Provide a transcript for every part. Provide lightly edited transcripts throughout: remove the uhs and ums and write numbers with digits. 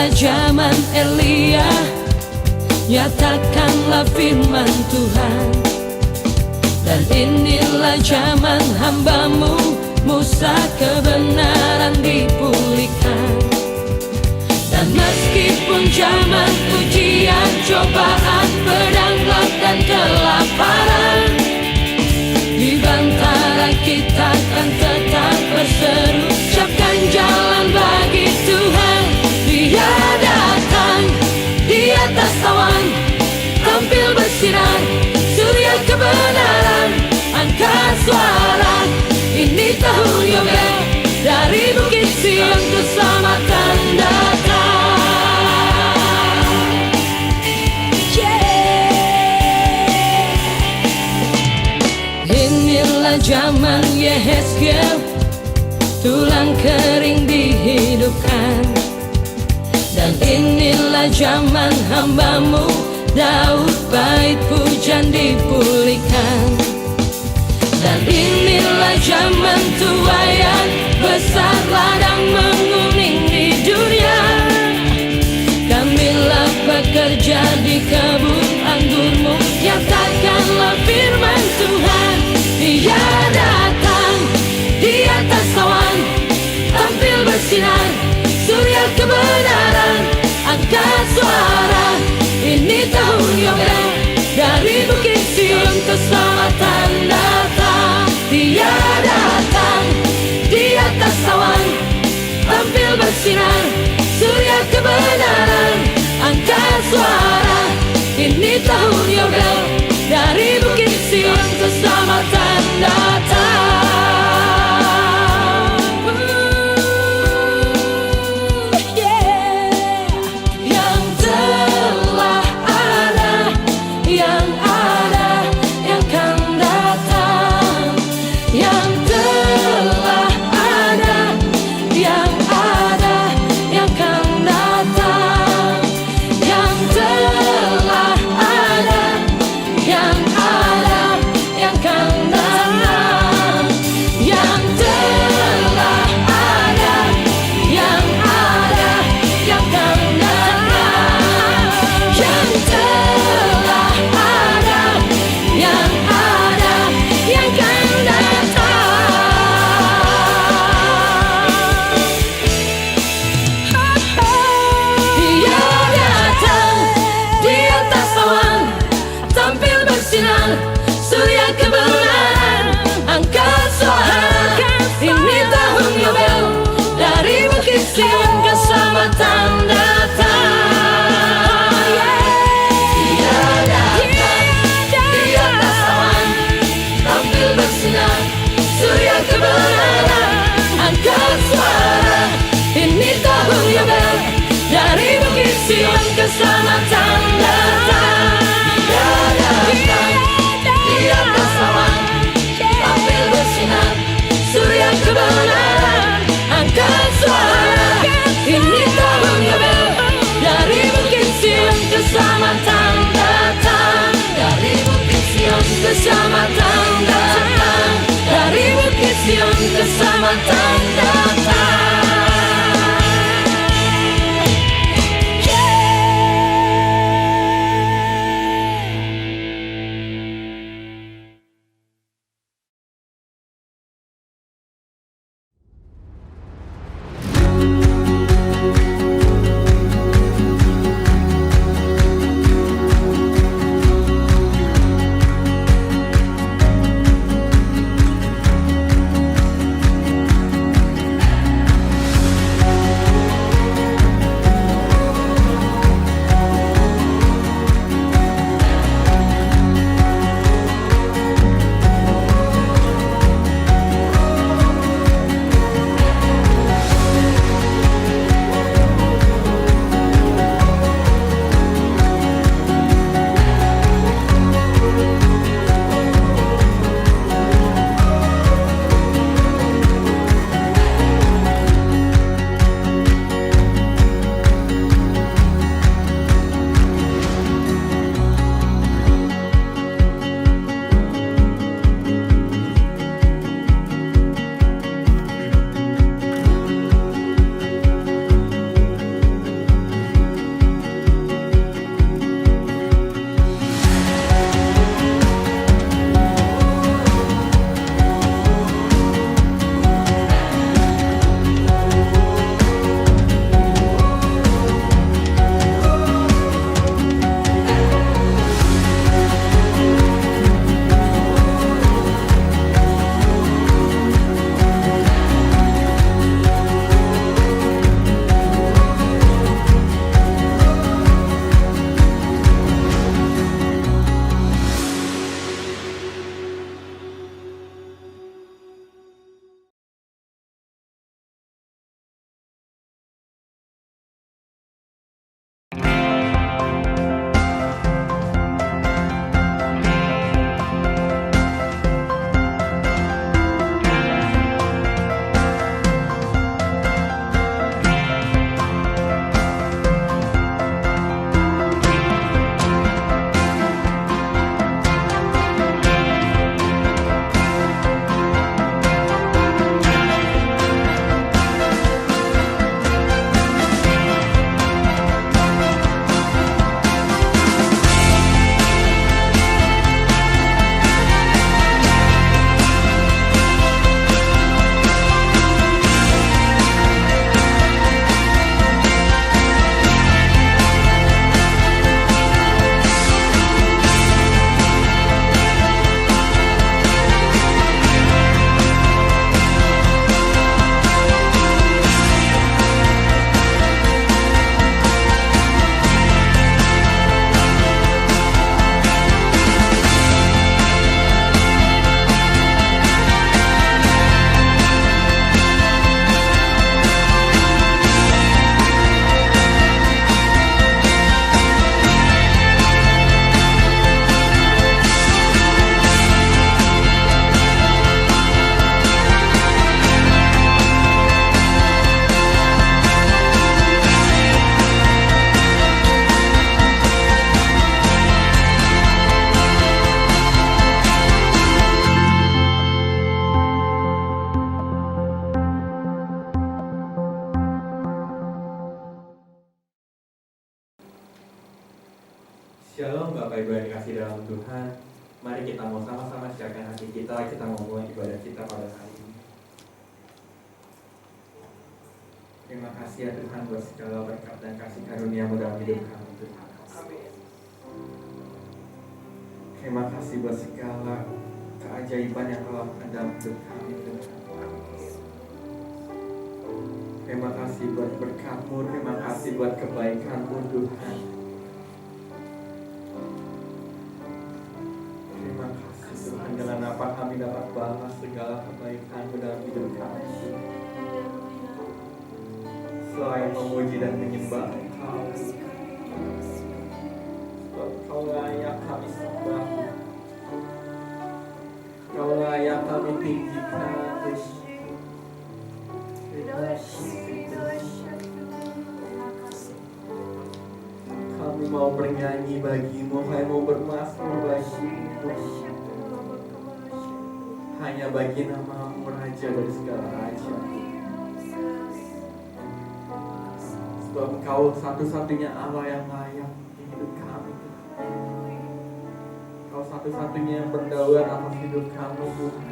Inilah zaman Elia, nyatakanlah firman Tuhan. Dan inilah zaman hamba-Mu Musa, kebenaran dipulihkan. Dan meskipun zaman ujian, cobaan, pedang, gelap dan kelaparan, di bantara kita akan tetap berseru, siapkan jalan bagi Tuhan. Dia datang di atas awan, tampil bersinar, surya kebenaran, angkat suara. Ini tahun Yobel, dari Bukit Sion keselamatan datang. Inilah zaman Yehezkiel, tulang kering dihidupkan. Dan inilah zaman hamba-Mu Daud, bait pujian dipulihkan. Dan inilah zaman tuaian besar, ladang menguning di dunia. Kamilah pekerja di kebun anggur-Mu, nyatakanlah firman Tuhan. Dia datang di atas awan, tampil bersinar, surya kebenaran, angkat suara. Ini tahun Yobel, dari Bukit Sion keselamatan datang. Dia datang di atas awan, tampil bersinar, surya kebenaran, angkat suara. Ini tahun Yobel, dari Bukit Sion keselamatan datang. Yang telah ada, yang ada, yang akan datang. Yang telah ada, yang ada, yang akan datang. Yang telah ada, yang ada, yang akan datang. Yang telah ada, yang ada, yang akan datang. Yang telah ada, yang ada, yang akan datang. Dia datang di atas awan, tampil bersinar, surya kebenaran, angkat suara. Ini tahun Yobel, dari Bukit Sion keselamatan datang. Dia datang di atas awan, tampil bersinar, surya kebenaran, angkat suara. Ini tahun Yobel, dari Bukit Sion keselamatan datang. Dia datang di atas awan, tampil bersinar, surya kebenaran, angkat suara. Ini tahun Yobel, dari Bukit Sion keselamatan datang. Dari Bukit Sion keselamatan datang. Dari Bukit Sion keselamatan datang. Bapak Ibu yang dikasih dalam Tuhan, mari kita mau sama-sama siapkan hati kita mau mulai ibadah kita pada hari ini. Terima kasih ya Tuhan buat segala berkat dan kasih karunia-Mu dalam hidup kami Tuhan. Terima kasih buat segala keajaiban yang Kau lakukan dalam hidup kami Tuhan. Terima kasih buat berkat-Mu, terima kasih buat kebaikan-Mu Tuhan. Terima kasih Tuhan, dengan apa kami dapat balas segala kebaikan-Mu dalam hidup kami Tuhan. Selain memuji dan menyembah Engkau, sebab Kau layak kami sembah, Kau layak kami tinggikan Tuhan. Kami mau bernyanyi bagi-Mu, kami mau bermazmur bagi-Mu. Hanya bagi nama-Mu Raja dari segala raja. Sebab Engkau satu-satunya Allah yang layak di hidup kami. Engkau satu-satunya yang berdaulat atas hidup kami Tuhan.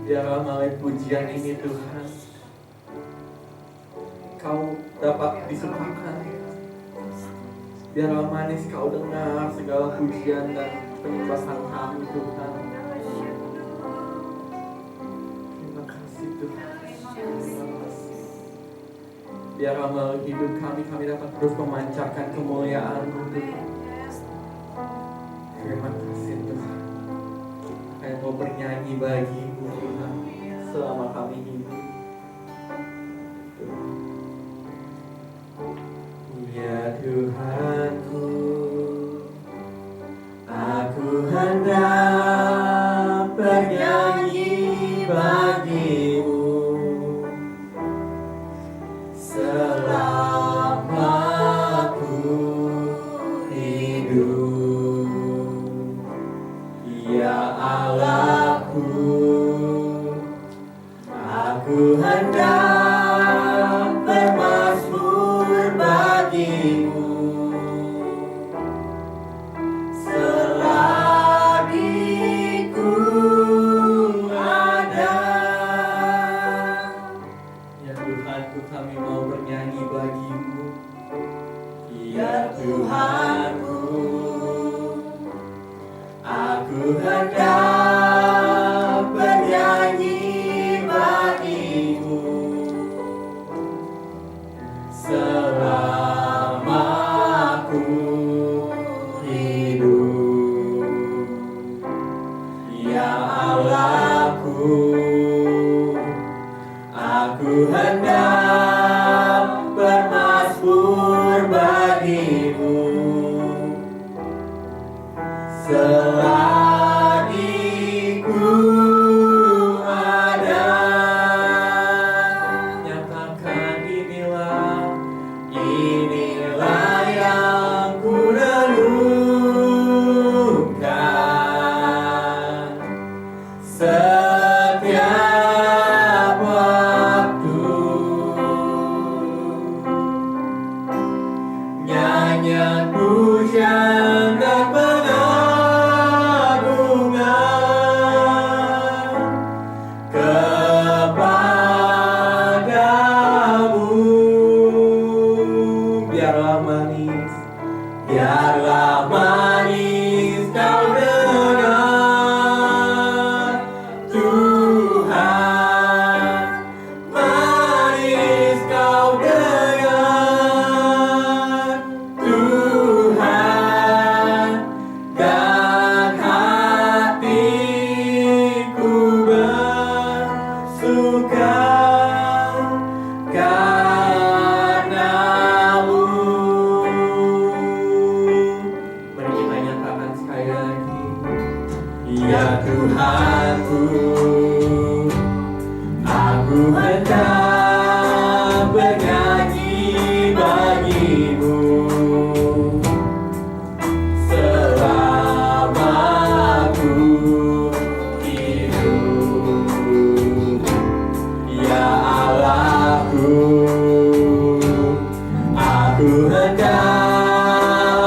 Biarlah melalui pujian ini Tuhan, Kau dapat disukakan. Biarlah manis Kau dengar segala pujian dan penyembahan kami Tuhan. Terima kasih Tuhan. Terima kasih. Biarlah melalui hidup kami dapat terus memancarkan kemuliaan-Mu Tuhan. Terima kasih Tuhan. Kami mau bernyanyi bagi-Mu Tuhan selama kami hidup. Ya Tuhanku, aku hendak bernyanyi bagi-Mu selama aku hidup. Ya Allahku, aku hendak bermazmur bagi-Mu selagi ku ada. Ya Tuhanku, kami mau bernyanyi bagi-Mu. Ya Tuhanku, aku hendak bernyanyi bagi-Mu selama aku hidup. Ya Allahku, aku hendak bermazmur bagi-Mu selagi ku ada. Nyatakan inilah yang ku renungkan setiap waktu. Nyanyian pujian dan pengagungan kepadamu. Biarlah manis Kau dengar Tuhan, manis Kau dengar Tuhan, dan hatiku bersuka karena-Mu. Mari kita nyatakan sekali lagi. Ya Tuhanku, aku hendak bernyanyi bagi-Mu selama aku hidup. Ya Allahku, aku hendak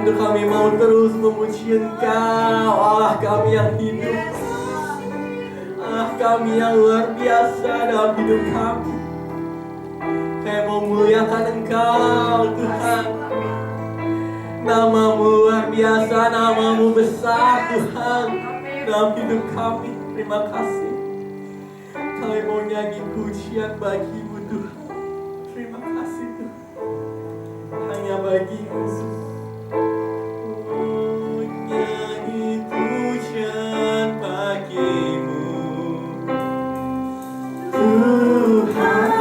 Untuk kami mau terus memuji Engkau, Allah kami yang hidup, Allah kami yang luar biasa dalam hidup kami. Kami mau muliakan Engkau Tuhan. Namamu luar biasa, namamu besar Tuhan dalam hidup kami. Terima kasih. Kami mau nyanyi pujian bagimu Tuhan. Terima kasih Tuhan. Hanya bagimu. Oh, nyanyi pujian bagimu Tuhan.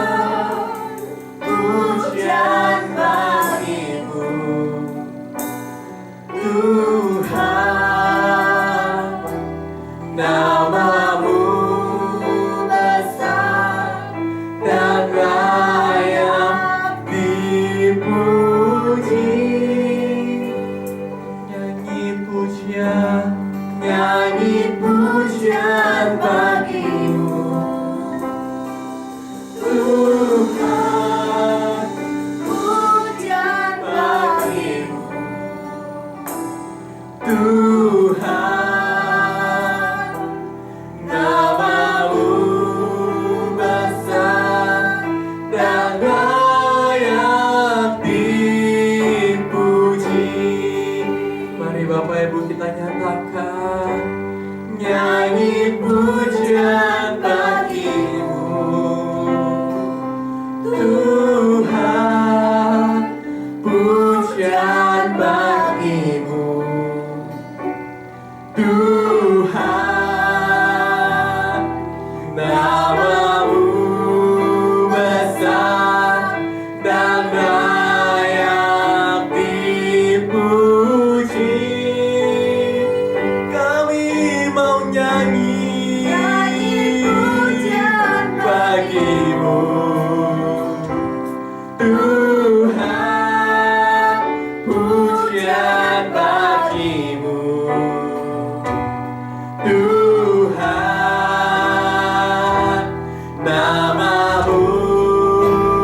Pujian bagimu Tuhan. Namamu besar dan layak dipuji. Nyanyi pujian bagimu Tuhan. Pujian bagimu Tuhan. Namamu besar dan layak dipuji. Mari Bapak Ibu kita nyatakan, nyanyi pujian bagimu Tuhan. Pujian bagimu Tuhan. Namamu besar dan layak dipuji. Kami mau nyanyi pujian bagimu Tuhan. Pujian bagimu Tuhan. Namamu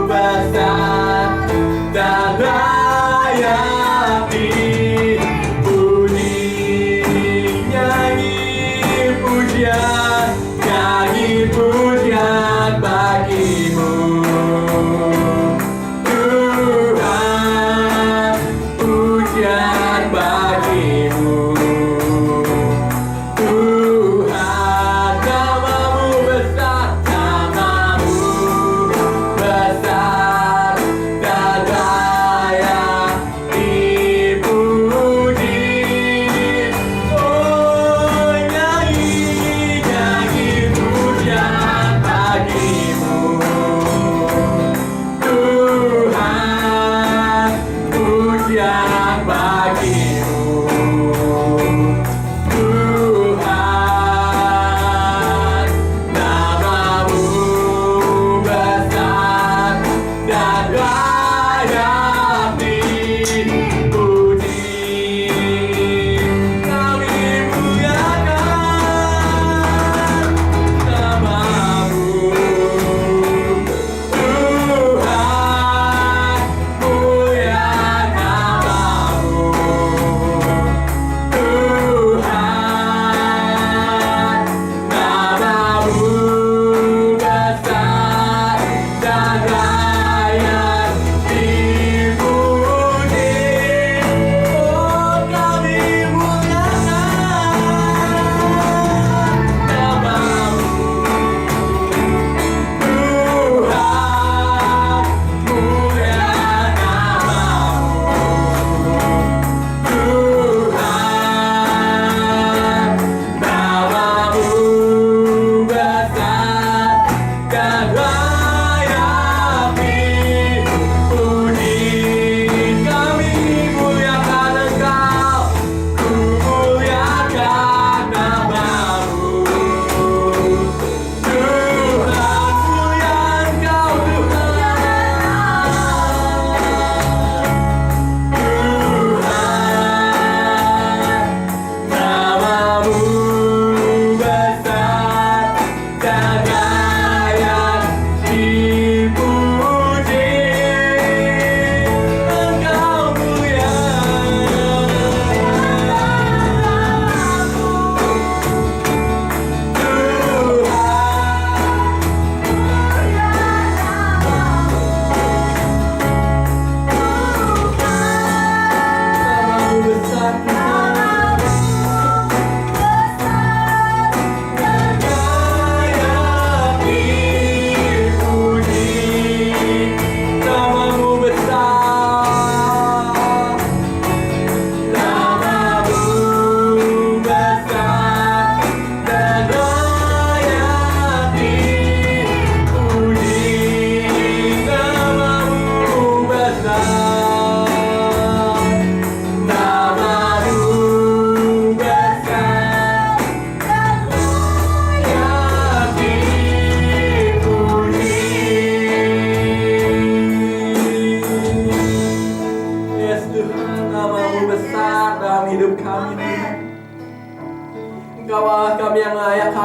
besar dan layak dipuji. Nyanyi pujian bagimu Tuhan. Pujian bagimu Tuhan. Namamu besar dan layak dipuji. Oh, nyanyi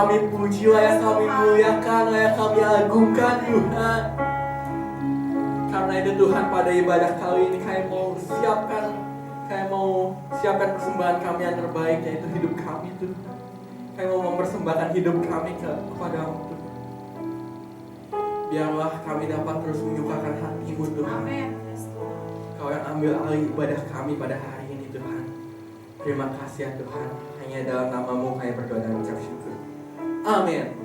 kami puji, layak kami muliakan, layak kami agungkan Tuhan. Karena itu Tuhan, pada ibadah kali ini kami mau siapkan persembahan kami yang terbaik, yaitu hidup kami Tuhan. Kami mau mempersembahkan hidup kami kepada-Mu Tuhan. Biarlah kami dapat terus menyukakan hati-Mu Tuhan. Kau yang ambil alih ibadah kami pada hari ini Tuhan. Terima kasih ya Tuhan. Hanya dalam nama-Mu kami berdoa dan ucap syukur. Amin.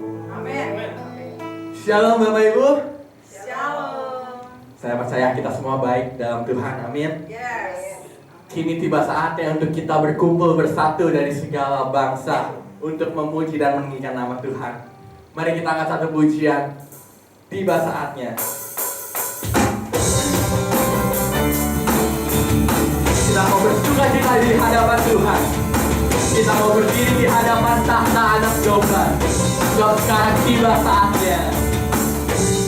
Shalom Bapak Ibu. Saya percaya kita semua baik dalam Tuhan. Amin. Kini tiba saatnya untuk kita berkumpul bersatu dari segala bangsa untuk memuji dan meninggikan nama Tuhan. Mari kita angkat satu pujian. Tiba saatnya. Kita mau bersuka-cita di hadapan Tuhan. Kita mau berdiri di hadapan tahta anak domba. Sebab sekarang tiba saatnya.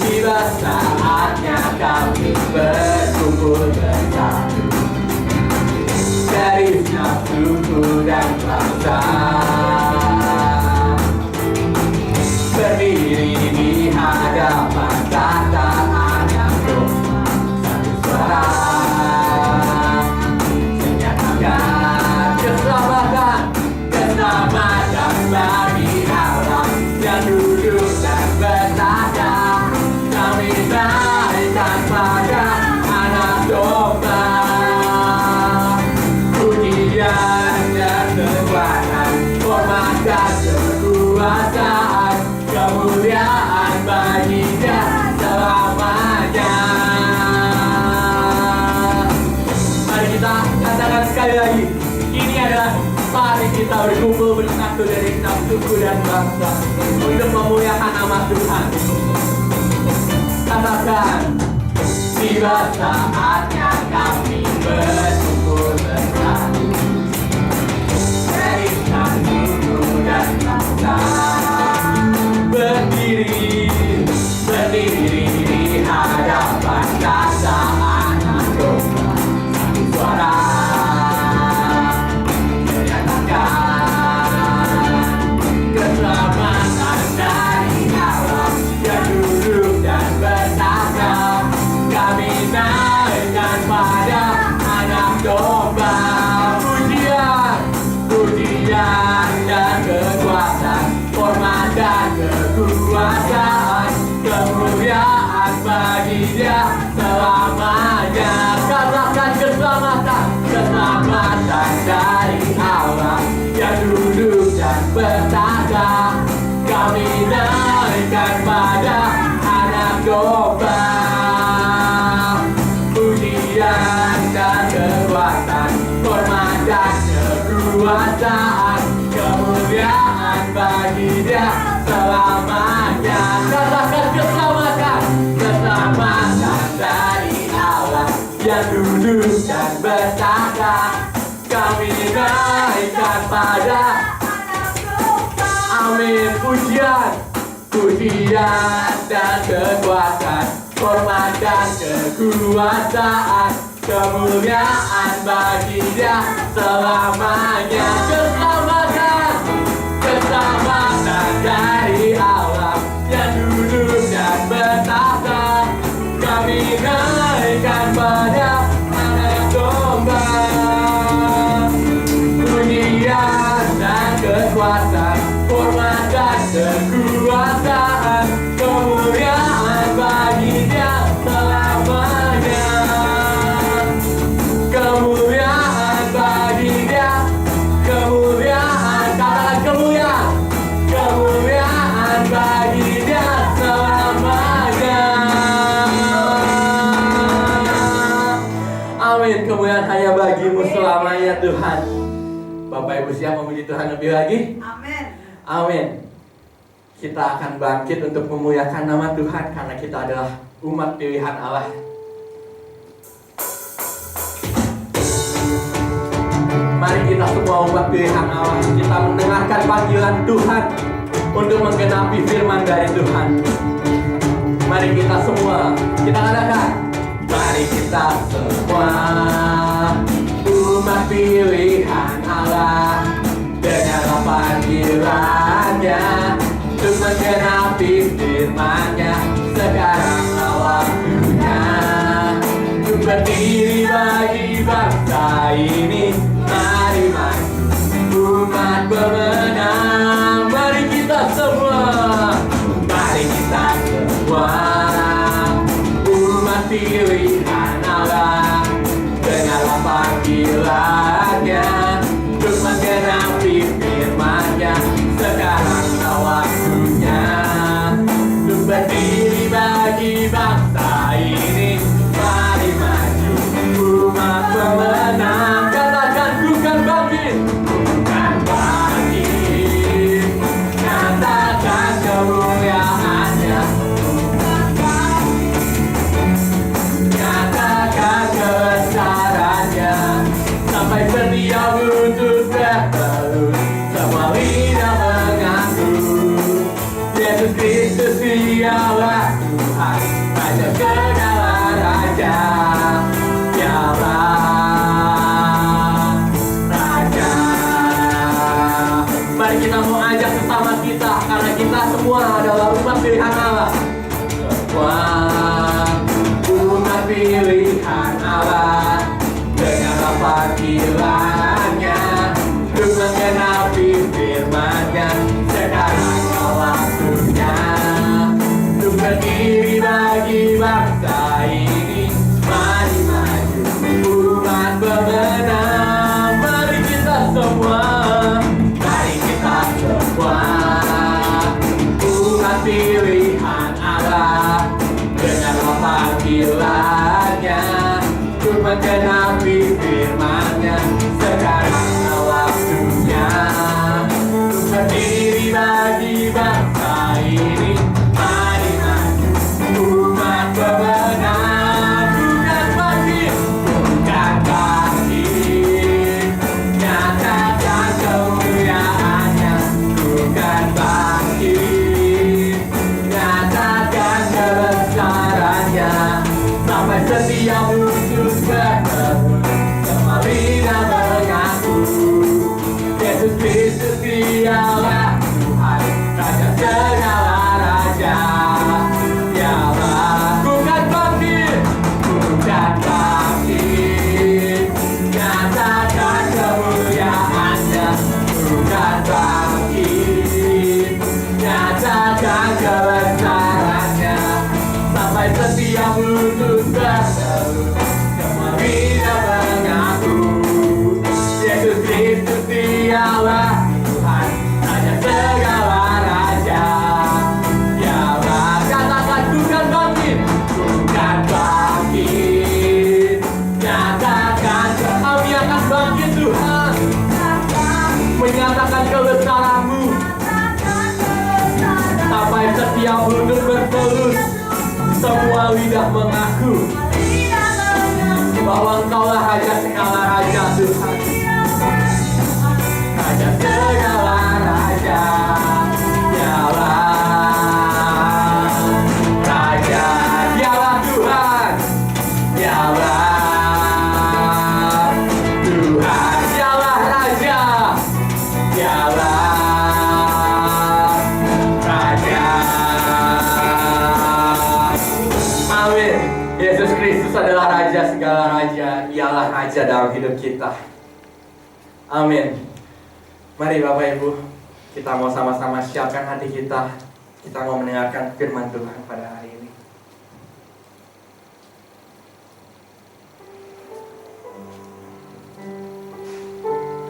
Tiba saatnya kami berkumpul bersatu dari setiap suku dan bangsa, berdiri di hadapan tahta anak domba, satu suara menyatakan keselamatan bagi Allah yang duduk dan bertahta. Kami naikkan pada anak domba, pujian dan kekuatan, hormat dan kekuasaan, kemuliaan bagi Dia selamanya. Mari kita katakan sekali lagi, ini adalah mari kita berkumpul bersatu dari enam suku dan bangsa untuk memuliakan nama Tuhan. Katakan, tiba saatnya kami berkumpul bersatu dari enam suku dan bangsa, berdiri di hadapan tahta anak domba, satu suara keselamatan dari Allah yang duduk dan bertahta. Kami naikkan pada anak domba, pujian dan kekuatan, hormat dan kekuasaan, kemuliaan bagi Dia selamanya. Katakan keselamatan dari Allah yang duduk dan bertahta. Kami naikkan pada anak domba, pujian dan kekuatan, hormat dan kekuasaan, kemuliaan bagi Dia selamanya. Katakan keselamatan dari Allah yang duduk dan bertahta. Kami naikkan pada amin. Pujian dan kekuatan, hormat dan kekuasaan, kemuliaan bagi Dia selamanya. Keselamatan dari Allah yang duduk dan bertahta. Kami naikkan pada anak domba, pujian dan kekuatan, hormat dan kekuasaan, kemuliaan bagi Dia selamanya. Kemuliaan bagi Dia, kemuliaan, katakan kemuliaan bagi Dia selamanya. Amin. Kemuliaan hanya bagi-Mu selamanya Tuhan. Bapak Ibu siap memuji Tuhan lebih lagi? Amin. Amin. Kita akan bangkit untuk memuliakan nama Tuhan karena kita adalah umat pilihan Allah. Mari kita semua umat pilihan Allah, kita mendengarkan panggilan Tuhan untuk menggenapi firman dari Tuhan. Mari kita semua, kita katakan, mari kita semua umat pilihan Allah, dengarlah panggilannya. untuk menggenapi firman-Nya. Sekaranglah waktunya untuk berdiri bagi bangsa ini. Mari umat pemenang, mari kita semua, mari kita semua, umat pilihan Allah, dengarlah panggilannya untuk menggenapi firman-Nya. Sekaranglah waktunya untuk berdiri bagi bangsa ini. Mari maju umat pemenang. Katakan bukan bangkit, bukan bangkit. Katakan kemuliaan-Nya, katakan kebesaran-Nya. Sampai setiap lutut bertelut, semua lidah mengaku Yesus Kristus Dialah Tuhan, Raja segala raja. Dialah Raja. Mari kita mau ajak sesama kita, karena kita semua adalah umat pilihan Allah. Semua umat pilihan Allah, dengarlah panggilannya untuk menggenapi firman-Nya. Sekaranglah waktunya untuk berdiri bagi bangsa ini. Mari maju umat pemenang, mari kita semua, mari kita semua, umat pilihan Allah, dengarlah panggilannya untuk menggenapi firman-Nya. Sekaranglah waktunya untuk berdiri bagi bangsa ini. Mari maju umat pemenang, bukan bangkit, bukan bangkit. Nyatakan kemuliaan-Nya, bukan bangkit. Nyatakan kebesaran-Nya. Sampai setiap lutut bertelut, semua lidah mengaku Yesus Kristus Dialah Tuhan, Raja segala raja. Dialah bukan bangkit, bukan bangkit. Nyatakan kemuliaan-Nya, bukan bangkit. Nyatakan kebesaran-Nya. Sampai setiap lutut bertelut, semua lidah mengaku Yesus Kristus Dialah Tuhan, Raja segala raja. Dialah, katakan bukan bangkit, bukan bangkit. Nyatakan kami akan bangkit Tuhan, menyatakan kebesaran-Mu. Sampai setiap lutut bertelut, semua lidah mengaku bahwa Engkaulah Raja segala raja Tuhan, Raja segala raja. Dialah Raja, Dialah Tuhan, Dialah Tuhan, Dialah Raja, Dialah Raja. Amin. Yesus Kristus adalah Raja segala raja. Ialah Raja dalam hidup kita. Amin. Mari Bapak Ibu, kita mau sama-sama siapkan hati kita. Kita mau mendengarkan firman Tuhan pada hari ini.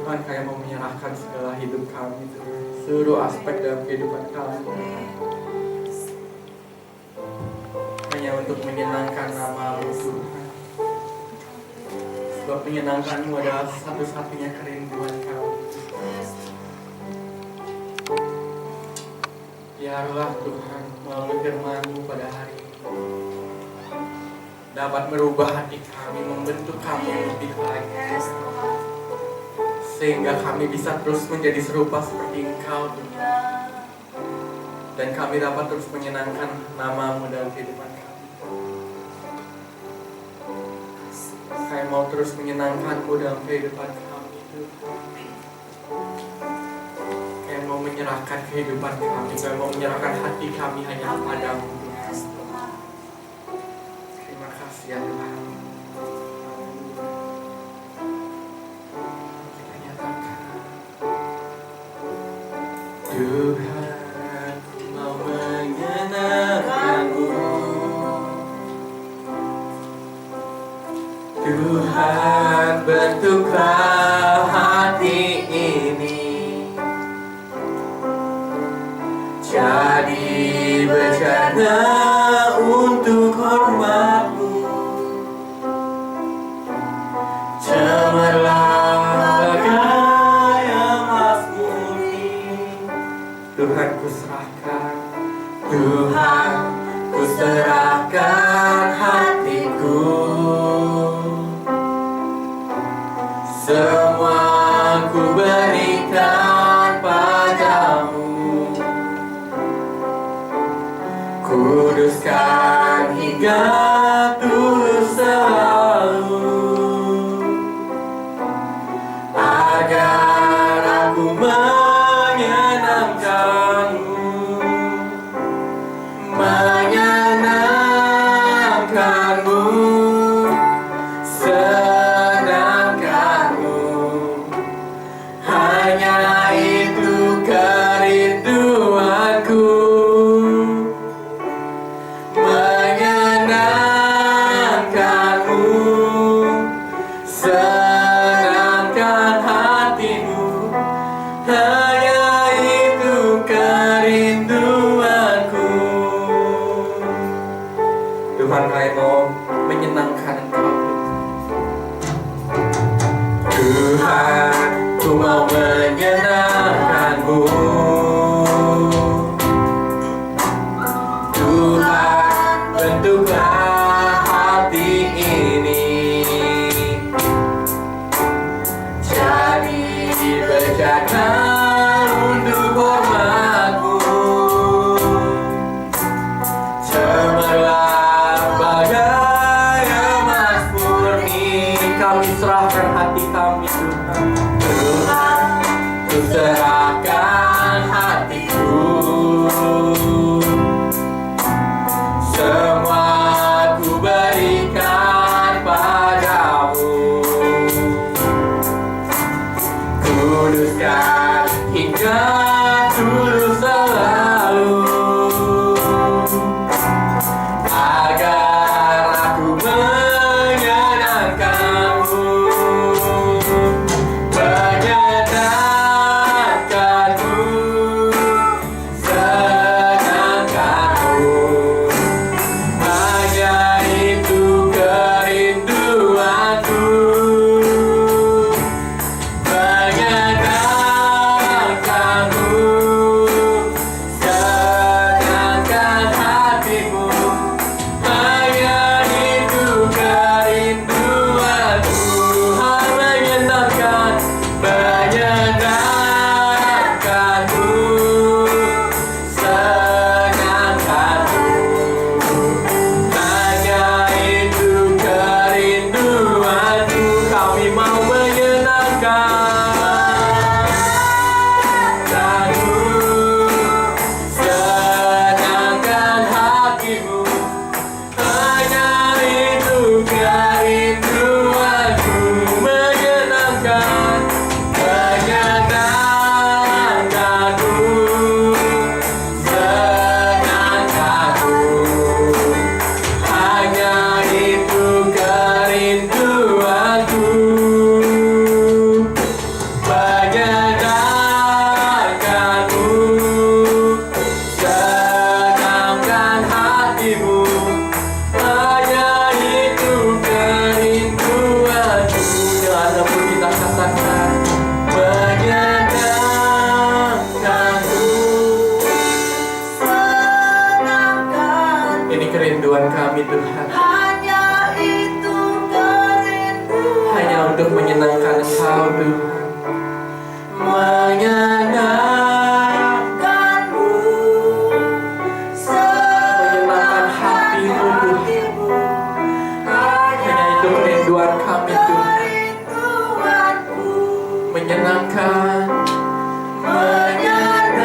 Tuhan, kami mau menyerahkan segala hidup kami, Tuhan. Seluruh aspek dalam kehidupan kami, Tuhan. Hanya untuk menyenangkan nama-Mu, Tuhan. Sebab menyenangkan-Mu adalah satu-satunya kerinduan kami. Biarlah Tuhan melalui firman-Mu pada hari ini dapat merubah hati kami, membentuk kami lebih lagi, sehingga kami bisa terus menjadi serupa seperti Engkau, Tuhan. Dan kami dapat terus menyenangkan nama-Mu dalam kehidupan kami. Saya mau terus menyenangkan-Mu dalam kehidupan kami, Tuhan. Saya mau menyerahkan kehidupan kami, kami mau menyerahkan hati kami hanya kepadamu. Terima kasih ya Tuhan. Kita nyatakan, Tuhan, ku mau menyenangkan-Mu. Tuhan, bentuklah hati ini jadi bercanda untuk hormat-Mu. Cemerlang bagai emas murni. Tuhan, ku serahkan, Tuhan, ku serahkan hatiku. Semua ku berikan padamu. Kuduskan hingga tulus selalu, agar aku menyenangkan-Mu, menyenangkan-Mu, senangkan-Mu. Hanya itu kerinduanku, menyenangkan-Mu, senangkan hatimu. Hanya itu kerinduanku. Tuhan, kami mau menyenangkan Engkau. Tuhan, ku mau menyenangkan-Mu. Tuhan, bentuklah hati ini jadi bercanda untuk hormat-Mu. Cemerlang bagai emas murni. Kami serahkan hati kami, Tuhan. Tuhan, ku serahkan hatiku. Semua ku berikan padamu. Kuduskan hingga tulus selalu, agar aku menyenangkan-Mu, menyenangkan-Mu, senangkan-Mu. Hanya itu kerinduanku, menyenangkan-Mu, senangkan hatimu. Hanya itu kerinduanku. Menyenangkan, menyenangkan-Mu, senangkan-Mu. Hanya itu kerinduanku. Kami mau menyenangkan-Mu, senangkan hatimu. Hanya itu kerinduanku. Menyenangkan, menyenangkan-Mu, senangkan-Mu. Hanya itu kerinduanku. Menyenangkan-Mu, senangkan hatimu. Hanya itu kerinduanku. Jangan pun kita katakan, menyenangkan-Mu. Senangkan, Ini kerinduan kami, Tuhan. hanya itu kerinduan. Hanya untuk menyenangkan Engkau, Tuhan. Menyenangkan-Mu, senangkan hatimu, Tuhan. hatimu. Hanya itu kerinduan kami, Tuhan. Kerinduanku, Menyenangkan, menyenangkan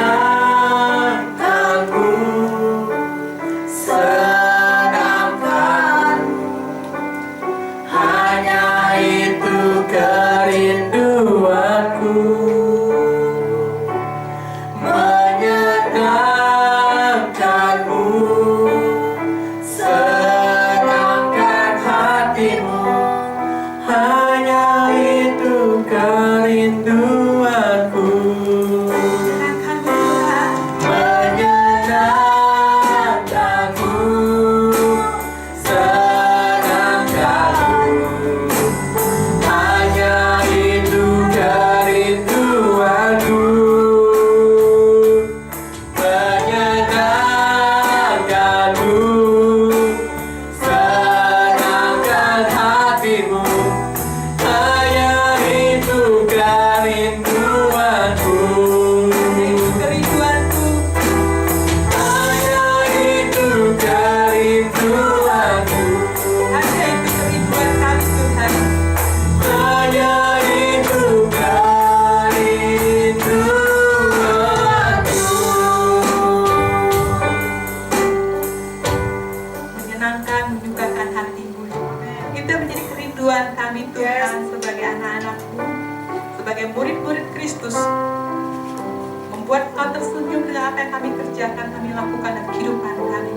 kami kerjakan, kami lakukan dalam kehidupan kami.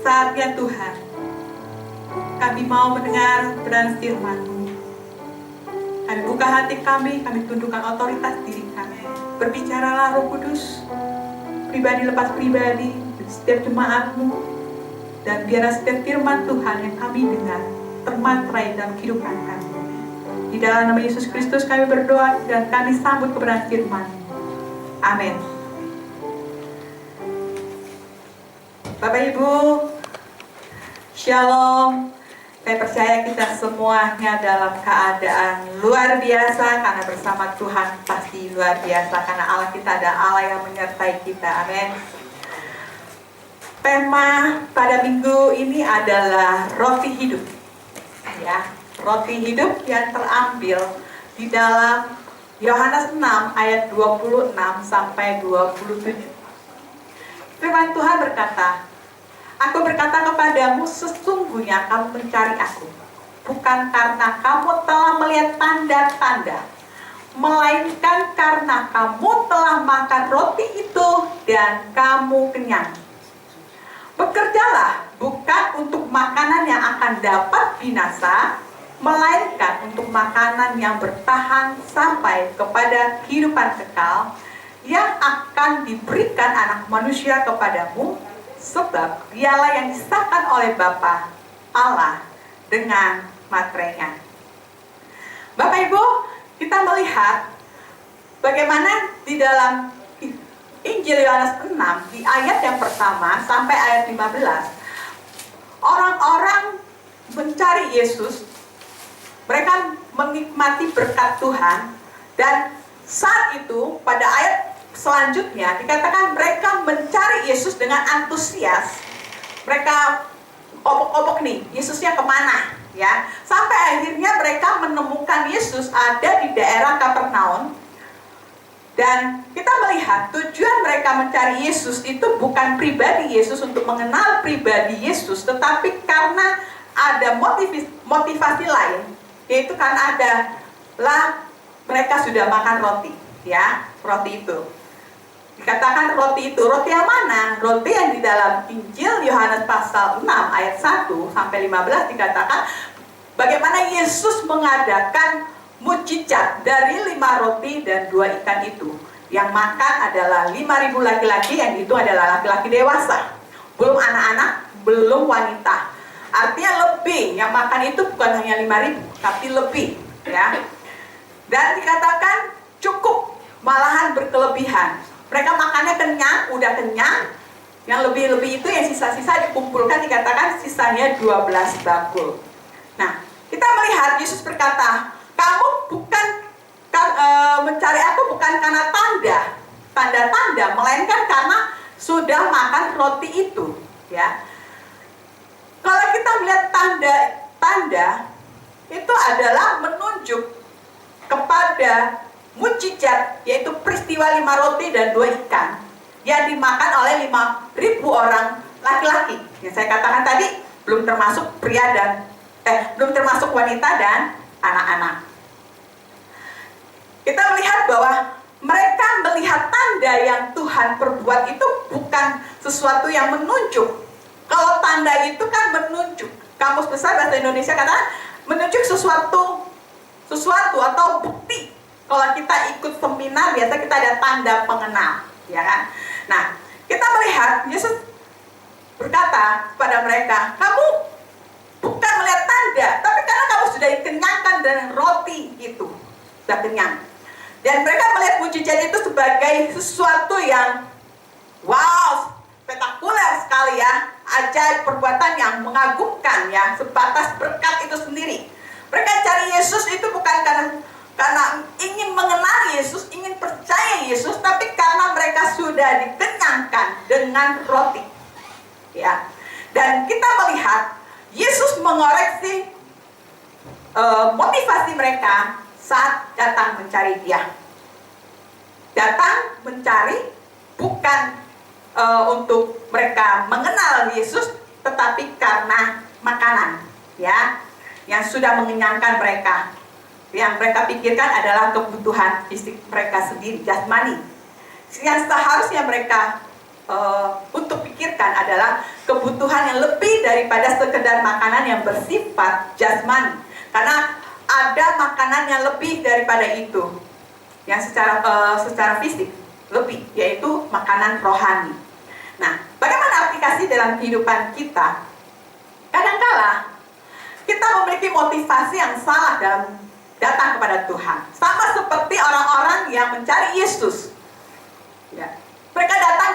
Saatnya Tuhan, kami mau mendengar kebenaran firman-Mu. Kami buka hati kami tundukkan otoritas diri kami. Berbicaralah Roh Kudus, pribadi lepas pribadi, setiap jemaat-Mu, dan biarlah setiap firman Tuhan yang kami dengar termatrai dalam kehidupan kami. Di dalam nama Yesus Kristus kami berdoa dan kami sambut kebenaran firman. Amin. Bapak Ibu, Shalom. Saya percaya kita semuanya dalam keadaan luar biasa karena bersama Tuhan pasti luar biasa karena Allah kita adalah Allah yang menyertai kita. Amin. Tema pada minggu ini adalah roti hidup. Ya, roti hidup yang terambil di dalam Yohanes 6 ayat 26 sampai 27. Firman Tuhan berkata, Aku berkata kepadamu, sesungguhnya kamu mencari aku, bukan karena kamu telah melihat tanda-tanda, melainkan karena kamu telah makan roti itu dan kamu kenyang. Bekerjalah bukan untuk makanan yang akan dapat binasa, melainkan untuk makanan yang bertahan sampai kepada kehidupan kekal, yang akan diberikan anak manusia kepadamu, sebab dialah yang disahkan oleh Bapa Allah dengan materainya. Bapak Ibu, kita melihat bagaimana di dalam Injil Yohanes 6 di ayat yang pertama sampai ayat 15, orang-orang mencari Yesus, mereka menikmati berkat Tuhan, dan saat itu pada ayat selanjutnya dikatakan mereka mencari Yesus dengan antusias. Mereka obok-obok nih, Yesusnya kemana? Ya, sampai akhirnya mereka menemukan Yesus ada di daerah Kapernaum. Dan kita melihat tujuan mereka mencari Yesus itu bukan pribadi Yesus untuk mengenal pribadi Yesus, tetapi karena ada motivasi lain, yaitu karena adalah mereka sudah makan roti, ya, roti itu. Dikatakan roti itu, roti yang mana? Roti yang di dalam Injil Yohanes pasal 6 ayat 1 sampai 15 dikatakan bagaimana Yesus mengadakan mujizat dari 5 roti dan 2 ikan itu. Yang makan adalah 5.000 laki-laki, yang itu adalah laki-laki dewasa, belum anak-anak, belum wanita. Artinya lebih, yang makan itu bukan hanya 5.000 tapi lebih, ya. Dan dikatakan cukup, malahan berkelebihan. Mereka makannya kenyang, udah kenyang. Yang lebih-lebih itu yang sisa-sisa dikumpulkan, dikatakan sisanya 12 bakul. Nah, kita melihat Yesus berkata, kamu bukan mencari aku bukan karena tanda-tanda, melainkan karena sudah makan roti itu, ya. Kalau kita melihat tanda-tanda itu adalah menunjuk kepada mujizat, yaitu peristiwa 5 roti dan 2 ikan yang dimakan oleh 5.000 orang laki-laki. Yang saya katakan tadi belum termasuk belum termasuk wanita dan anak-anak. Kita melihat bahwa mereka melihat tanda yang Tuhan perbuat itu bukan sesuatu yang menunjuk. Kalau tanda itu kan menunjuk. Kamus Besar Bahasa Indonesia kata menunjuk sesuatu atau bukti. Kalau kita ikut seminar, biasa kita ada tanda pengenal, ya kan? Nah, kita melihat Yesus berkata kepada mereka, kamu bukan melihat tanda, tapi karena kamu sudah dikenyangkan dengan roti itu, sudah kenyang. Dan mereka melihat mujizat itu sebagai sesuatu yang wow, spektakuler sekali, ya, ajaib, perbuatan yang mengagumkan, ya, sebatas berkat itu sendiri. Mereka cari Yesus itu bukan karena ingin mengenal Yesus, ingin percaya Yesus, tapi karena mereka sudah dikenyangkan dengan roti, ya. Dan kita melihat Yesus mengoreksi motivasi mereka saat datang mencari Dia. Datang mencari bukan untuk mereka mengenal Yesus, tetapi karena makanan, ya, yang sudah mengenyangkan mereka. Yang mereka pikirkan adalah kebutuhan fisik mereka sendiri, jasmani. Yang seharusnya mereka untuk pikirkan adalah kebutuhan yang lebih daripada sekedar makanan yang bersifat jasmani. Karena ada makanan yang lebih daripada itu, yang secara fisik lebih, yaitu makanan rohani. Nah, bagaimana aplikasi dalam kehidupan kita? Kadangkala kita memiliki motivasi yang salah dalam datang kepada Tuhan, sama seperti orang-orang yang mencari Yesus. Ya. Mereka datang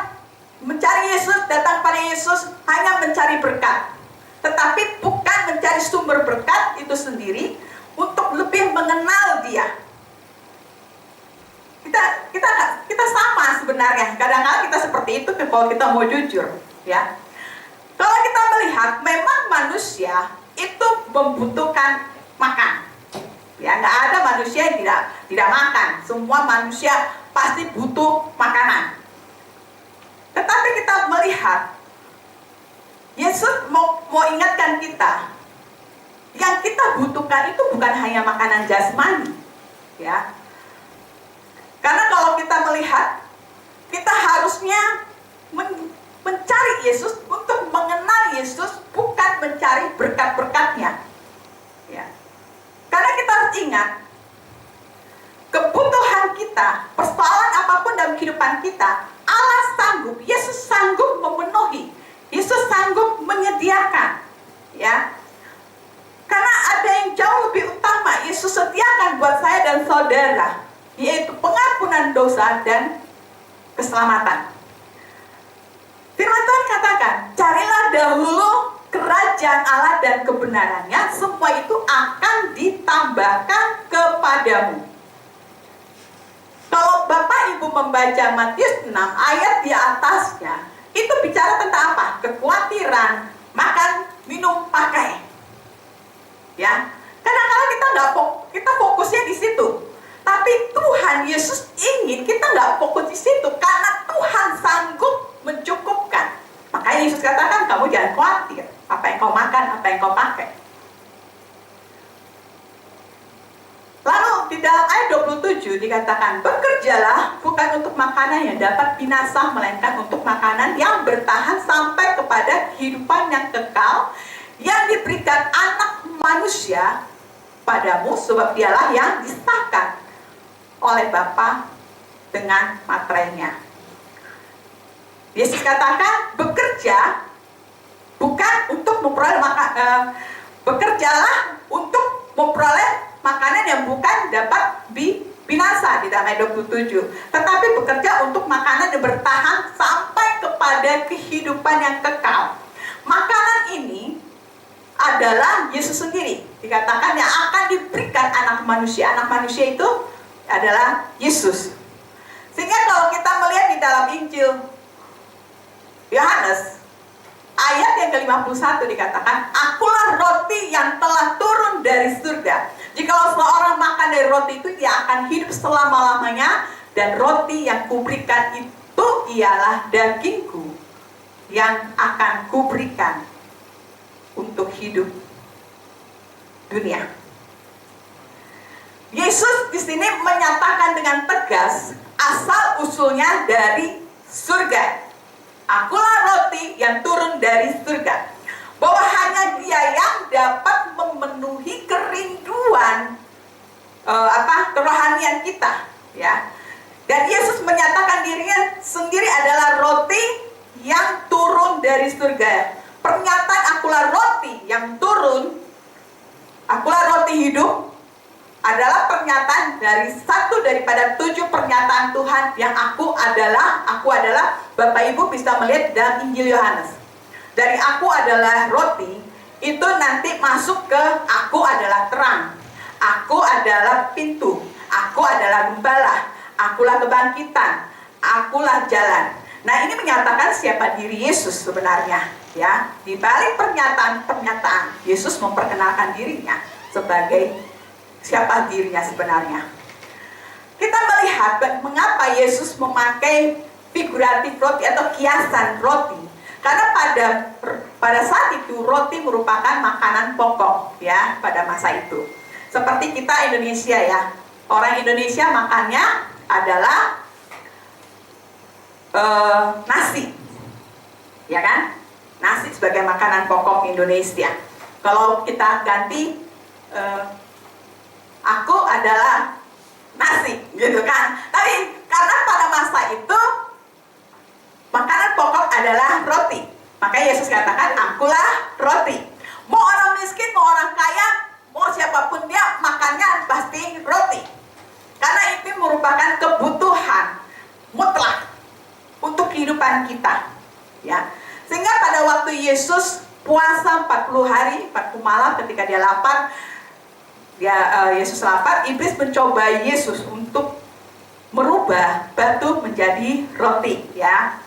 mencari Yesus, datang pada Yesus hanya mencari berkat, tetapi bukan mencari sumber berkat itu sendiri untuk lebih mengenal Dia. Kita sama sebenarnya. Kadang-kadang kita seperti itu kalau kita mau jujur, ya. Kalau kita melihat memang manusia itu membutuhkan makan. Ya, nggak ada manusia yang tidak makan. Semua manusia pasti butuh makanan. Tetapi kita melihat Yesus mau ingatkan kita, yang kita butuhkan itu bukan hanya makanan jasmani, ya. Karena kalau kita melihat, kita harusnya mencari Yesus untuk mengenal Yesus, bukan mencari berkat-berkatnya, ya. Karena kita harus ingat, kebutuhan kita, persoalan apapun dalam kehidupan kita, Allah sanggup, Yesus sanggup memenuhi, Yesus sanggup menyediakan, ya. Karena ada yang jauh lebih utama Yesus sediakan buat saya dan saudara, yaitu pengampunan dosa dan keselamatan. Firman Tuhan katakan, carilah dahulu kerajaan Allah dan kebenarannya, semua itu akan ditambahkan kepadamu. Kalau Bapak Ibu membaca Matius 6 ayat di atasnya, itu bicara tentang apa? Kekhawatiran, makan, minum, pakai. Ya, kadang-kadang kita fokusnya di situ. Tapi Tuhan Yesus ingin kita nggak fokus di situ, karena Tuhan sanggup mencukupkan. Makanya Yesus katakan, kamu jangan khawatir apa yang kau makan, apa yang kau pakai. Lalu di dalam ayat 27 dikatakan, bekerjalah bukan untuk makanan yang dapat binasa, melainkan untuk makanan yang bertahan sampai kepada kehidupan yang kekal, yang diberikan Anak Manusia padamu, sebab Dialah yang disahkan oleh Bapa dengan materainya. Yesus katakan, bekerja bukan untuk memperoleh bekerjalah untuk memperoleh makanan yang bukan dapat binasa di dalam ayat 27, tetapi bekerja untuk makanan yang bertahan sampai kepada kehidupan yang kekal. Makanan ini adalah Yesus sendiri, dikatakan yang akan diberikan Anak Manusia. Anak Manusia itu adalah Yesus. Sehingga kalau kita melihat di dalam Injil Yohanes ayat yang ke-51 dikatakan, akulah roti yang telah turun dari surga. Jikalau seorang makan dari roti itu, dia akan hidup selama-lamanya, dan roti yang kuberikan itu ialah dagingku yang akan kuberikan untuk hidup dunia. Yesus di sini menyatakan dengan tegas asal usulnya dari surga. Akulah roti yang turun dari surga. Bahwa hanya Dia yang dapat memenuhi kerinduan kerohanian kita, ya. Dan Yesus menyatakan dirinya sendiri adalah roti yang turun dari surga. Pernyataan akulah roti yang turun, akulah roti hidup, adalah pernyataan dari satu daripada 7 pernyataan Tuhan yang aku adalah, Bapak Ibu bisa melihat dalam Injil Yohanes. Dari aku adalah roti, itu nanti masuk ke aku adalah terang, aku adalah pintu, aku adalah gembala, akulah kebangkitan, akulah jalan. Nah, ini menyatakan siapa diri Yesus sebenarnya, ya. Di balik pernyataan-pernyataan, Yesus memperkenalkan dirinya sebagai siapa dirinya sebenarnya. Kita melihat mengapa Yesus memakai figuratif roti atau kiasan roti. Karena pada saat itu roti merupakan makanan pokok, ya, pada masa itu. Seperti kita Indonesia, ya. Orang Indonesia makannya adalah nasi, ya kan? Nasi sebagai makanan pokok Indonesia. Kalau kita ganti, aku adalah nasi, gitu kan? Tapi karena pada masa itu makanan pokok adalah roti, maka Yesus katakan, akulah roti. Mau orang miskin, mau orang kaya, mau siapapun dia, makannya pasti roti. Karena itu merupakan kebutuhan mutlak untuk kehidupan kita, ya. Sehingga pada waktu Yesus puasa 40 hari, 40 malam ketika dia lapar, Yesus lapar, iblis mencoba Yesus untuk merubah batu menjadi roti, ya.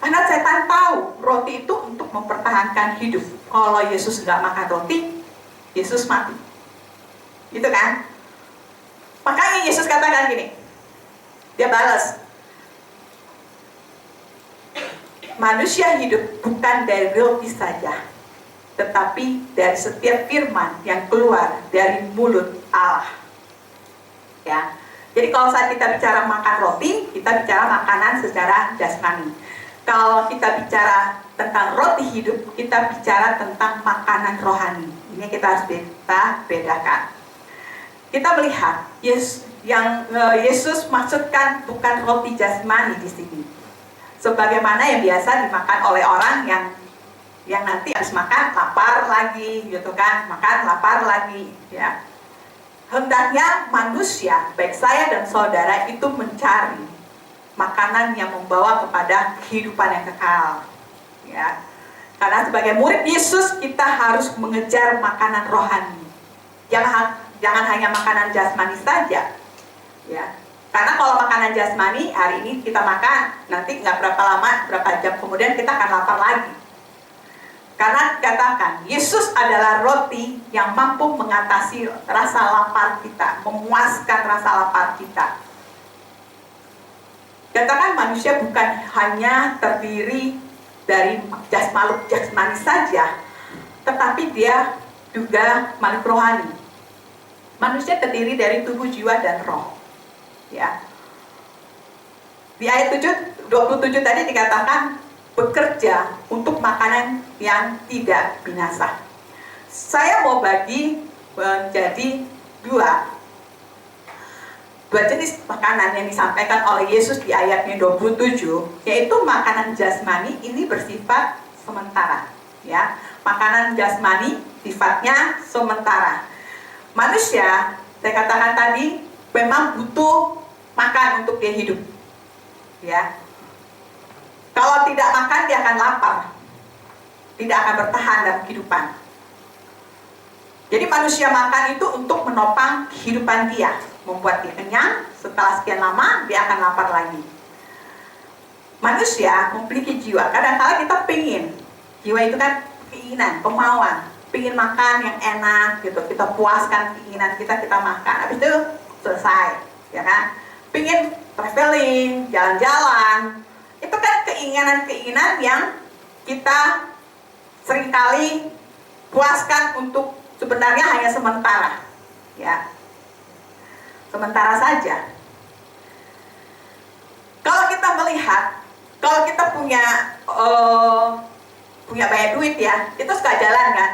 Karena setan tahu roti itu untuk mempertahankan hidup. Kalau Yesus nggak makan roti, Yesus mati, gitu kan? Makanya Yesus katakan gini, dia balas, manusia hidup bukan dari roti saja, tetapi dari setiap firman yang keluar dari mulut Allah. Ya, jadi kalau saat kita bicara makan roti, kita bicara makanan secara jasmani. Kalau kita bicara tentang roti hidup, kita bicara tentang makanan rohani. Ini kita harus bedakan. Kita melihat Yesus maksudkan bukan roti jasmani di sini, sebagaimana yang biasa dimakan oleh orang yang nanti habis makan lapar lagi, gitu kan? Makan lapar lagi, ya. Hendaknya manusia, baik saya dan saudara, itu mencari makanan yang membawa kepada kehidupan yang kekal, ya. Karena sebagai murid Yesus kita harus mengejar makanan rohani. Jangan hanya makanan jasmani saja, ya. Karena kalau makanan jasmani hari ini kita makan, nanti nggak berapa lama, berapa jam kemudian kita akan lapar lagi. Karena katakan, Yesus adalah roti yang mampu mengatasi rasa lapar kita, memuaskan rasa lapar kita. Katakan manusia bukan hanya terdiri dari makhluk jasmani saja, tetapi dia juga makhluk rohani. Manusia terdiri dari tubuh, jiwa, dan roh, ya. Di ayat 27 tadi dikatakan bekerja untuk makanan yang tidak binasa. Saya mau bagi menjadi dua jenis makanan yang disampaikan oleh Yesus di ayatnya 27, yaitu makanan jasmani ini bersifat sementara, ya. Makanan jasmani sifatnya sementara. Manusia, saya katakan tadi, memang butuh makan untuk dia hidup, ya. Kalau tidak makan, dia akan lapar, tidak akan bertahan dalam kehidupan. Jadi manusia makan itu untuk menopang kehidupan dia, membuat dia kenyang. Setelah sekian lama, dia akan lapar lagi. Manusia memiliki jiwa. Kadang-kadang kita pengen, jiwa itu kan keinginan, kemauan, pengen makan yang enak, gitu. Kita puaskan keinginan kita makan. Habis itu selesai, ya kan? Pengen traveling, jalan-jalan. Itu kan keinginan-keinginan yang kita seringkali puaskan untuk sebenarnya hanya sementara, ya. Sementara saja. Kalau kita melihat, kalau kita punya banyak duit, ya, itu suka jalan kan?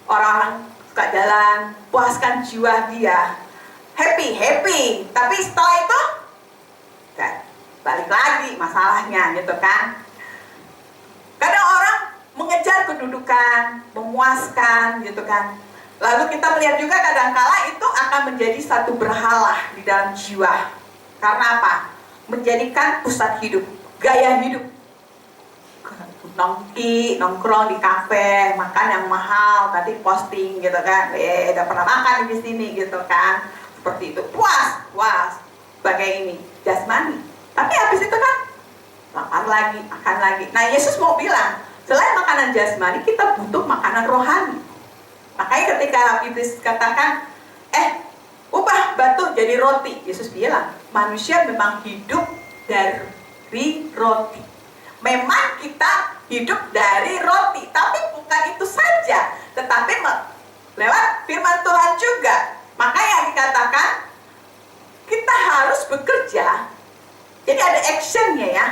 Orang-orang suka jalan, puaskan jiwa dia, happy. Tapi setelah itu, kan, balik lagi masalahnya, gitu kan? Kadang orang mengejar kedudukan, memuaskan, gitu kan? Lalu kita melihat juga kadangkala itu akan menjadi satu berhala di dalam jiwa. Karena apa? Menjadikan pusat hidup, gaya hidup. Nongkrong di kafe, makan yang mahal, tadi posting, gitu kan? Udah pernah makan di sini, gitu kan? Seperti itu, puas, sebagai ini jasmani. Tapi habis itu kan lapar lagi, makan lagi. Nah, Yesus mau bilang, selain makanan jasmani, kita butuh makanan rohani. Makanya ketika iblis katakan, ubah batu jadi roti, Yesus bilang, manusia memang hidup dari roti. Memang kita hidup dari roti, tapi bukan itu saja, tetapi lewat firman Tuhan juga. Makanya dikatakan kita harus bekerja. Jadi ada actionnya, ya.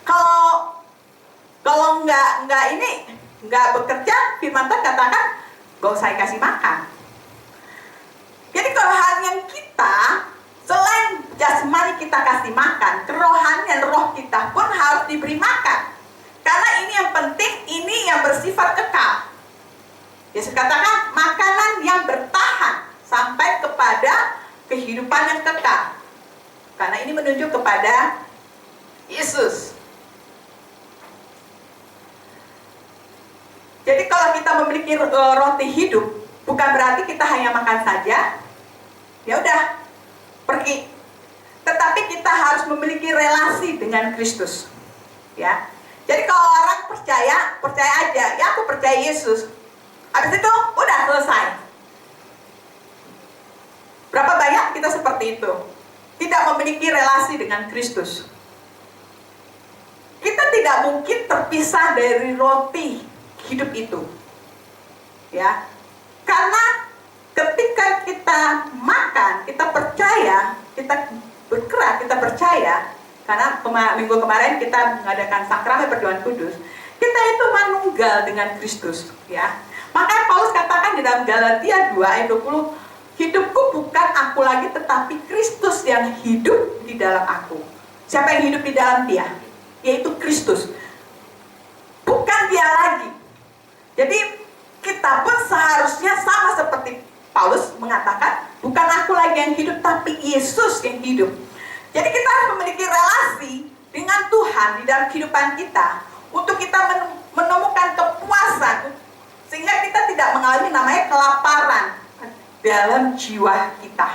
Kalau nggak bekerja, firman Tuhan katakan gak usah dikasih makan. Jadi kerohanian kita, selain jasmani kita kasih makan, kerohanian roh kita pun harus diberi makan. Karena ini yang penting, ini yang bersifat kekal. Yesus katakan makanan yang bertahan sampai kepada kehidupan yang kekal. Karena ini menunjuk kepada Yesus. Jadi kalau kita memiliki roti hidup, bukan berarti kita hanya makan saja, ya udah pergi. Tetapi kita harus memiliki relasi dengan Kristus, ya. Jadi kalau orang percaya aja, ya aku percaya Yesus. Habis itu udah selesai. Berapa banyak kita seperti itu? Tidak memiliki relasi dengan Kristus. Kita tidak mungkin terpisah dari roti hidup itu, ya, karena ketika kita makan, kita percaya, kita bergerak, kita percaya. Karena minggu kemarin kita mengadakan sakramen perjamuan kudus, kita itu manunggal dengan Kristus, ya. Makanya Paulus katakan di dalam Galatia 2 ayat 20, hidupku bukan aku lagi, tetapi Kristus yang hidup di dalam aku. Siapa yang hidup di dalam dia? Yaitu Kristus, bukan dia lagi. Jadi kita pun seharusnya sama seperti Paulus mengatakan, bukan aku lagi yang hidup, tapi Yesus yang hidup. Jadi kita harus memiliki relasi dengan Tuhan di dalam kehidupan kita, untuk kita menemukan kepuasan, sehingga kita tidak mengalami namanya kelaparan dalam jiwa kita,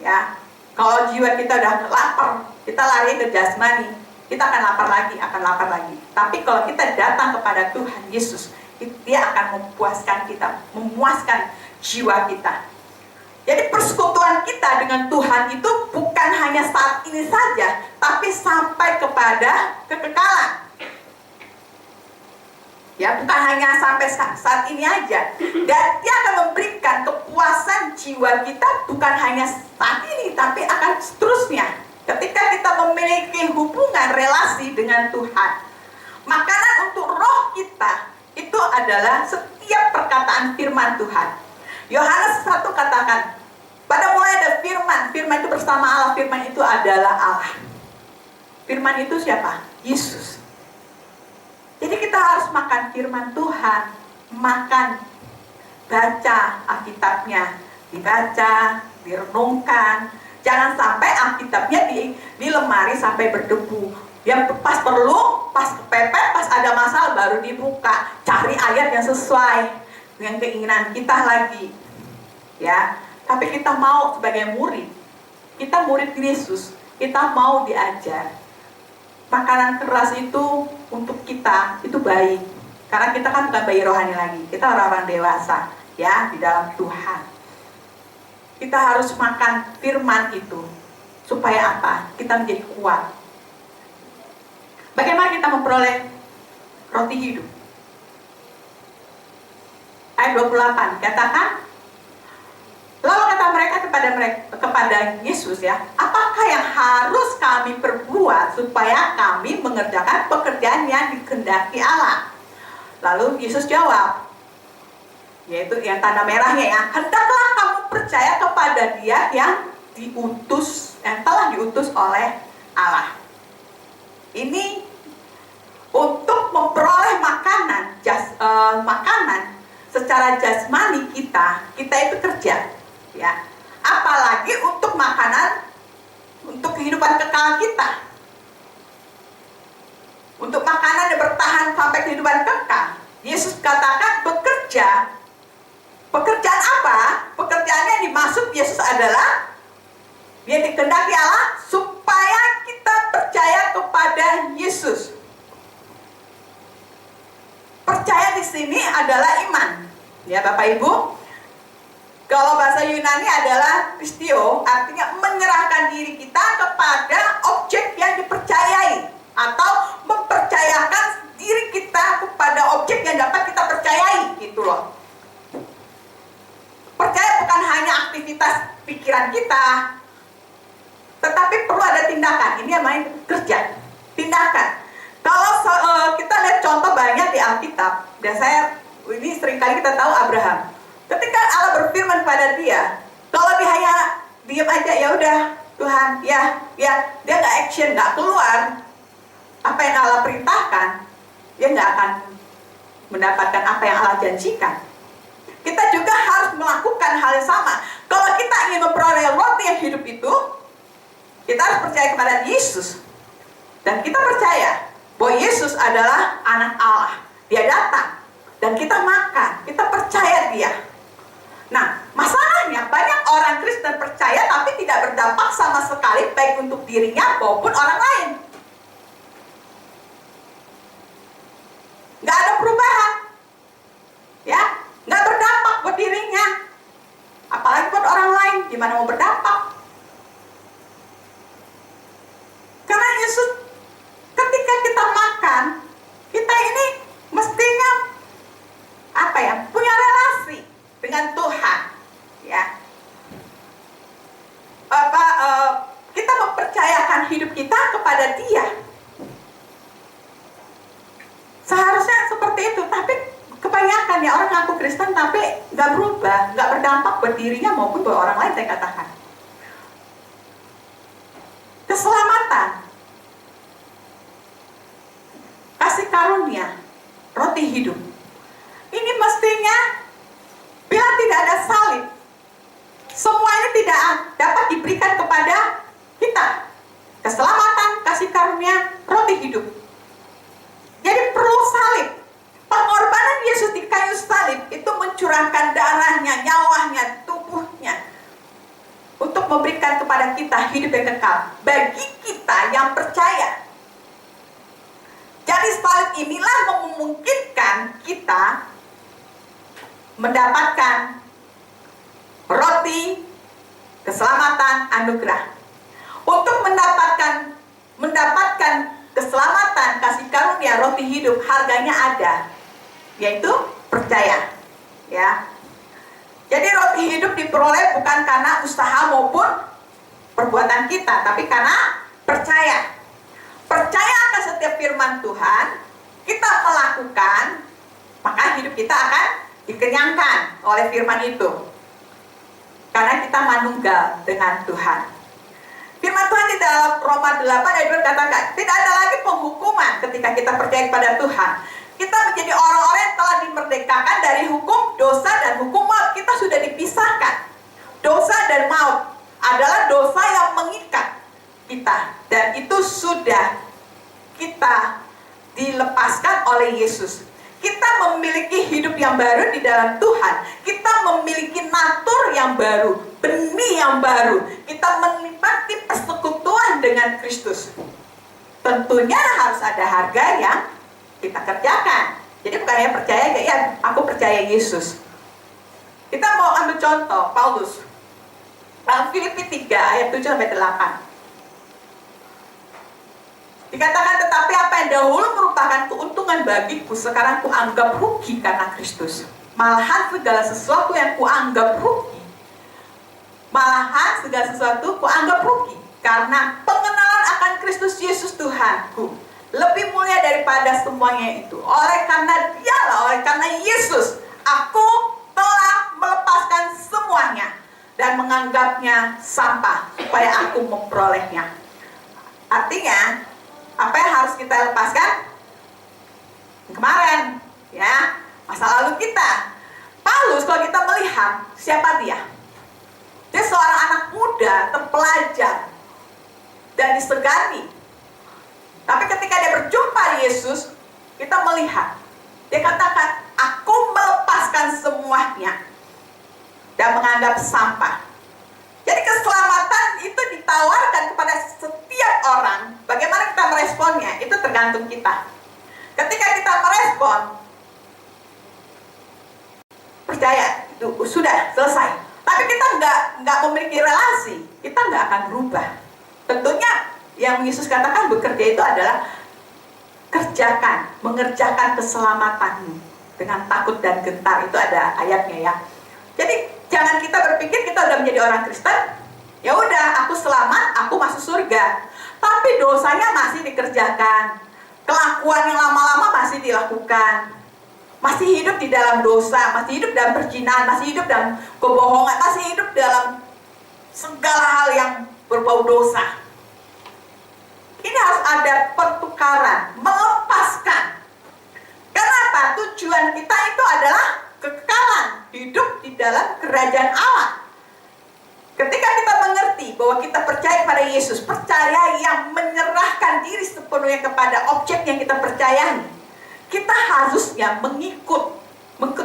ya. Kalau jiwa kita udah lapar, kita lari ke jasmani, kita akan lapar lagi. Tapi kalau kita datang kepada Tuhan Yesus, dia akan memuaskan kita, memuaskan jiwa kita. Jadi persekutuan kita dengan Tuhan itu bukan hanya saat ini saja, tapi sampai kepada kekekalan. Ya, bukan hanya sampai saat ini aja. Dan dia akan memberikan kepuasan jiwa kita bukan hanya saat ini, tapi akan seterusnya. Ketika kita memiliki hubungan relasi dengan Tuhan. Makanan untuk roh kita itu adalah setiap perkataan firman Tuhan. Yohanes 1 katakan, pada mulai ada firman, firman itu bersama Allah, firman itu adalah Allah. Firman itu siapa? Yesus. Jadi kita harus makan firman Tuhan, makan, baca Alkitabnya, dibaca, direnungkan. Jangan sampai Alkitabnya di lemari sampai berdebu. Yang pas perlu, pas kepepet, pas ada masalah baru dibuka. Cari ayat yang sesuai dengan keinginan kita lagi, ya. Tapi kita mau sebagai murid, kita murid Yesus, kita mau diajar. Makanan keras itu untuk kita itu baik, karena kita kan bukan bayi rohani lagi, kita orang-orang dewasa, ya, di dalam Tuhan. Kita harus makan firman itu supaya apa? Kita menjadi kuat. Bagaimana kita memperoleh roti hidup? Ayat 28 katakan, lalu kata mereka kepada Yesus, ya, apakah yang harus kami perbuat supaya kami mengerjakan pekerjaan yang dikehendaki Allah? Lalu Yesus jawab, yaitu yang tanda merahnya, ya, hendaklah kamu percaya kepada Dia yang telah diutus oleh Allah. Ini untuk memperoleh makanan secara jasmani kita itu kerja, ya. Apalagi untuk makanan untuk kehidupan kekal kita, untuk makanan yang bertahan sampai kehidupan kekal. Yesus katakan bekerja. Pekerjaan apa? Pekerjaan yang dimaksud Yesus adalah yang dikehendaki Allah supaya kita percaya kepada Yesus. Percaya di sini adalah iman, ya Bapak Ibu. Kalau bahasa Yunani adalah pistio, artinya menyerahkan diri kita kepada objek yang dipercayai, atau mempercayakan diri kita kepada objek yang dapat kita percayai, gitu loh. Percaya bukan hanya aktivitas pikiran kita, tetapi perlu ada tindakan. Ini namanya kerja, tindakan. Kalau kita lihat contoh banyak di Alkitab, dan ini seringkali kita tahu Abraham. Ketika Allah berfirman pada dia, kalau dia hanya diam aja, ya udah Tuhan, ya, dia nggak action, nggak keluar apa yang Allah perintahkan, dia nggak akan mendapatkan apa yang Allah janjikan. Kita juga harus melakukan hal yang sama. Kalau kita ingin memperoleh roti yang hidup itu, kita harus percaya kepada Yesus. Dan kita percaya bahwa Yesus adalah anak Allah. Dia datang dan kita makan, kita percaya dia. Nah, masalahnya banyak orang Kristen percaya tapi tidak berdampak sama sekali baik untuk dirinya maupun orang lain. Nggak ada perubahan, ya, nggak berdampak buat dirinya, apalagi buat orang lain. Gimana mau berdampak? Karena Yesus, ketika kita makan, kita ini mestinya punya relasi dengan Tuhan, ya. Kita mempercayakan hidup kita kepada Dia. Seharusnya seperti itu, tapi kebanyakan ya orang ngaku Kristen tapi nggak berubah, nggak berdampak buat dirinya maupun buat orang lain. Saya katakan keselamatan, kasih karunia, roti hidup ini mestinya bila tidak ada salib, semua ini tidak dapat diberikan kepada kita. Keselamatan, kasih karunia, roti hidup. Jadi perlu salib. Pengorbanan Yesus di kayu salib itu mencurahkan darahnya, nyawanya, tubuhnya untuk memberikan kepada kita hidup yang kekal bagi kita yang percaya. Jadi salib inilah memungkinkan kita mendapatkan roti keselamatan anugerah. Untuk mendapatkan keselamatan, kasih karunia, roti hidup, harganya ada, yaitu percaya, ya. Jadi roti hidup diperoleh bukan karena usaha maupun perbuatan kita, tapi karena percaya. Percaya akan setiap firman Tuhan, kita melakukan, maka hidup kita akan dikenyangkan oleh firman itu. Karena kita manunggal dengan Tuhan. Firman Tuhan di dalam Roma 8 ayat 2 katakan, tidak ada lagi penghukuman ketika kita percaya kepada Tuhan. Kita menjadi orang-orang yang telah dimerdekakan dari hukum dosa dan hukum maut. Kita sudah dipisahkan. Dosa dan maut adalah dosa yang mengikat kita, dan itu sudah kita dilepaskan oleh Yesus. Kita memiliki hidup yang baru di dalam Tuhan. Kita memiliki natur yang baru, benih yang baru. Kita menikmati persekutuan dengan Kristus. Tentunya harus ada harga yang kita kerjakan. Jadi bukan hanya percaya, ya aku percaya Yesus. Kita mau ambil contoh Paulus dalam Filipi 3 ayat 7-8. Dikatakan, tetapi apa yang dahulu merupakan keuntungan bagiku, sekarang kuanggap rugi karena Kristus. Malahan segala sesuatu yang kuanggap rugi, karena pengenalan akan Kristus Yesus Tuhanku lebih mulia daripada semuanya itu. Oleh karena Yesus, aku telah melepaskan semuanya dan menganggapnya sampah supaya aku memperolehnya. Artinya, apa yang harus kita lepaskan? Kemarin, ya, masa lalu kita. Paulus, kalau kita melihat siapa dia? Dia seorang anak muda, terpelajar, dan disegani. Tapi ketika dia berjumpa Yesus, kita melihat, dia katakan, aku melepaskan semuanya dan menganggap sampah. Jadi keselamatan itu ditawarkan kepada setiap orang. Bagaimana kita meresponnya, itu tergantung kita. Ketika kita merespon, percaya, itu sudah selesai. Tapi kita nggak memiliki relasi, kita nggak akan berubah. Tentunya yang Yesus katakan bekerja itu adalah mengerjakan keselamatanmu dengan takut dan gentar. Itu ada ayatnya, ya. Jadi jangan kita berpikir kita udah menjadi orang Kristen, ya udah aku selamat, aku masuk surga. Tapi dosanya masih dikerjakan. kelakuan yang lama-lama masih dilakukan, masih hidup di dalam dosa, masih hidup dalam perzinahan, masih hidup dalam kebohongan, masih hidup dalam segala hal yang berbau dosa. Ini harus ada pertukaran, melepaskan. Kenapa? Tujuan kita itu adalah kekekalan, hidup di dalam kerajaan Allah. Ketika kita mengerti bahwa kita percaya pada Yesus, percaya yang menyerahkan diri sepenuhnya kepada objek yang kita percayai, kita harusnya mengikut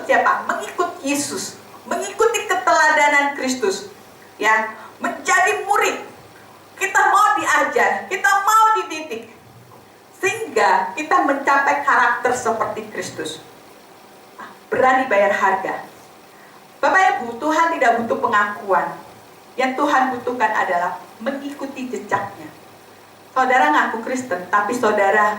siapa? Mengikut Yesus, mengikuti keteladanan Kristus, ya, menjadi murid. Kita mau diajar, kita mau dididik, sehingga kita mencapai karakter seperti Kristus. Berani bayar harga. Bapak Ibu, Tuhan tidak butuh pengakuan. Yang Tuhan butuhkan adalah mengikuti jejaknya. Saudara ngaku Kristen, tapi saudara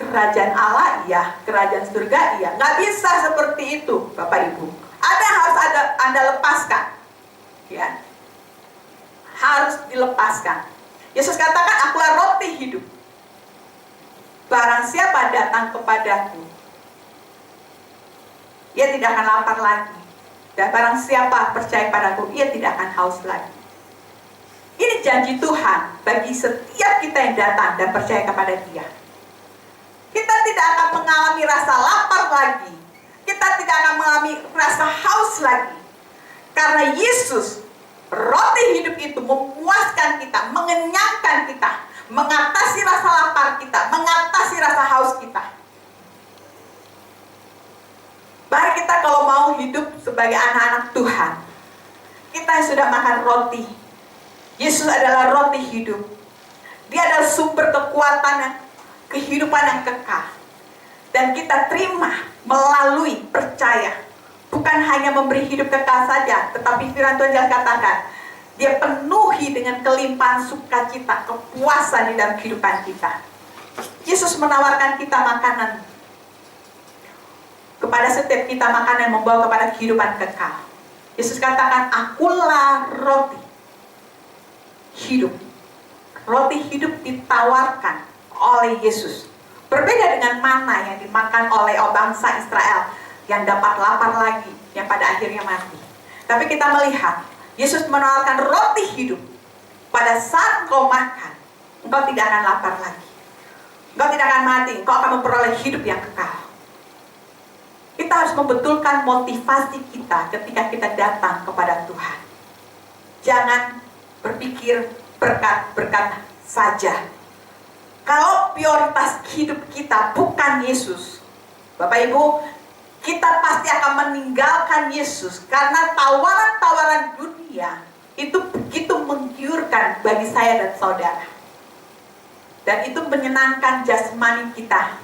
kerajaan Allah iya, kerajaan surga iya. Nggak bisa seperti itu, Bapak Ibu. Harus Anda lepaskan. Ya. Harus dilepaskan. Yesus katakan, akulah roti hidup. Barang siapa datang kepadaku, ia tidak akan lapar lagi. Dan barang siapa percaya padaku, ia tidak akan haus lagi. Ini janji Tuhan bagi setiap kita yang datang dan percaya kepada Dia. Kita tidak akan mengalami rasa lapar lagi. Kita tidak akan mengalami rasa haus lagi. Karena Yesus, roti hidup itu memuaskan kita, mengenyangkan kita, mengatasi rasa lapar kita, mengatasi rasa haus kita. Mari kita kalau mau hidup sebagai anak-anak Tuhan, kita yang sudah makan roti. Yesus adalah roti hidup. Dia adalah sumber kekuatan, kehidupan yang kekal. Dan kita terima melalui percaya. Bukan hanya memberi hidup kekal saja, tetapi firman Tuhan yang katakan, Dia penuhi dengan kelimpahan sukacita, kepuasan di dalam kehidupan kita. Yesus menawarkan kita makanan. Kepada setiap kita makanan yang membawa kepada kehidupan kekal. Yesus katakan, akulah roti hidup. Roti hidup ditawarkan oleh Yesus. Berbeda dengan mana yang dimakan oleh bangsa Israel yang dapat lapar lagi, yang pada akhirnya mati. Tapi kita melihat Yesus menawarkan roti hidup. Pada saat engkau makan, engkau tidak akan lapar lagi. Engkau tidak akan mati, engkau akan memperoleh hidup yang kekal. Kita harus membetulkan motivasi kita ketika kita datang kepada Tuhan. Jangan berpikir berkat-berkat saja. Kalau prioritas hidup kita bukan Yesus, Bapak Ibu, kita pasti akan meninggalkan Yesus. Karena tawaran-tawaran dunia itu begitu menggiurkan bagi saya dan saudara. Dan itu menyenangkan jasmani kita.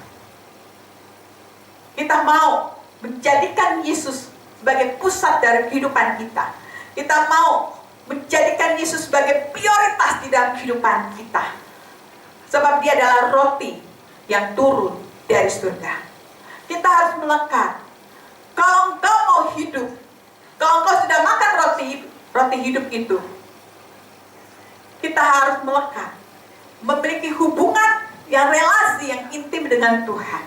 Kita mau menjadikan Yesus sebagai pusat dari kehidupan kita. Kita mau menjadikan Yesus sebagai prioritas di dalam kehidupan kita. Sebab Dia adalah roti yang turun dari surga. Kita harus melekat. Kalau engkau mau hidup, kalau engkau sudah makan roti hidup itu, kita harus melekat. Memiliki hubungan yang relasi yang intim dengan Tuhan.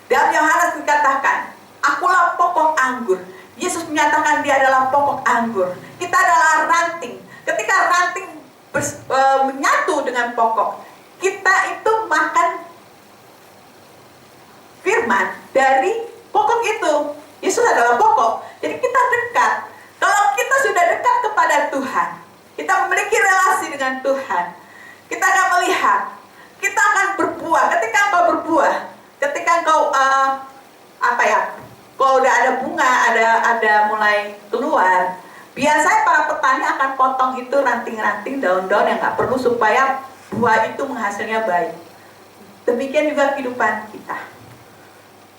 Dalam Yohanes dikatakan, akulah pokok anggur. Yesus menyatakan Dia adalah pokok anggur. Kita adalah ranting. Ketika ranting menyatu dengan pokok, kita itu makan firman dari pokok itu. Yesus adalah pokok. Jadi kita dekat. Kalau kita sudah dekat kepada Tuhan, kita memiliki relasi dengan Tuhan, kita akan melihat, kita akan berbuah. Ketika engkau berbuah, ketika engkau kalau udah ada bunga, ada mulai keluar, biasanya para petani akan potong itu ranting-ranting, daun-daun yang nggak perlu supaya buah itu menghasilnya baik. Demikian juga kehidupan kita.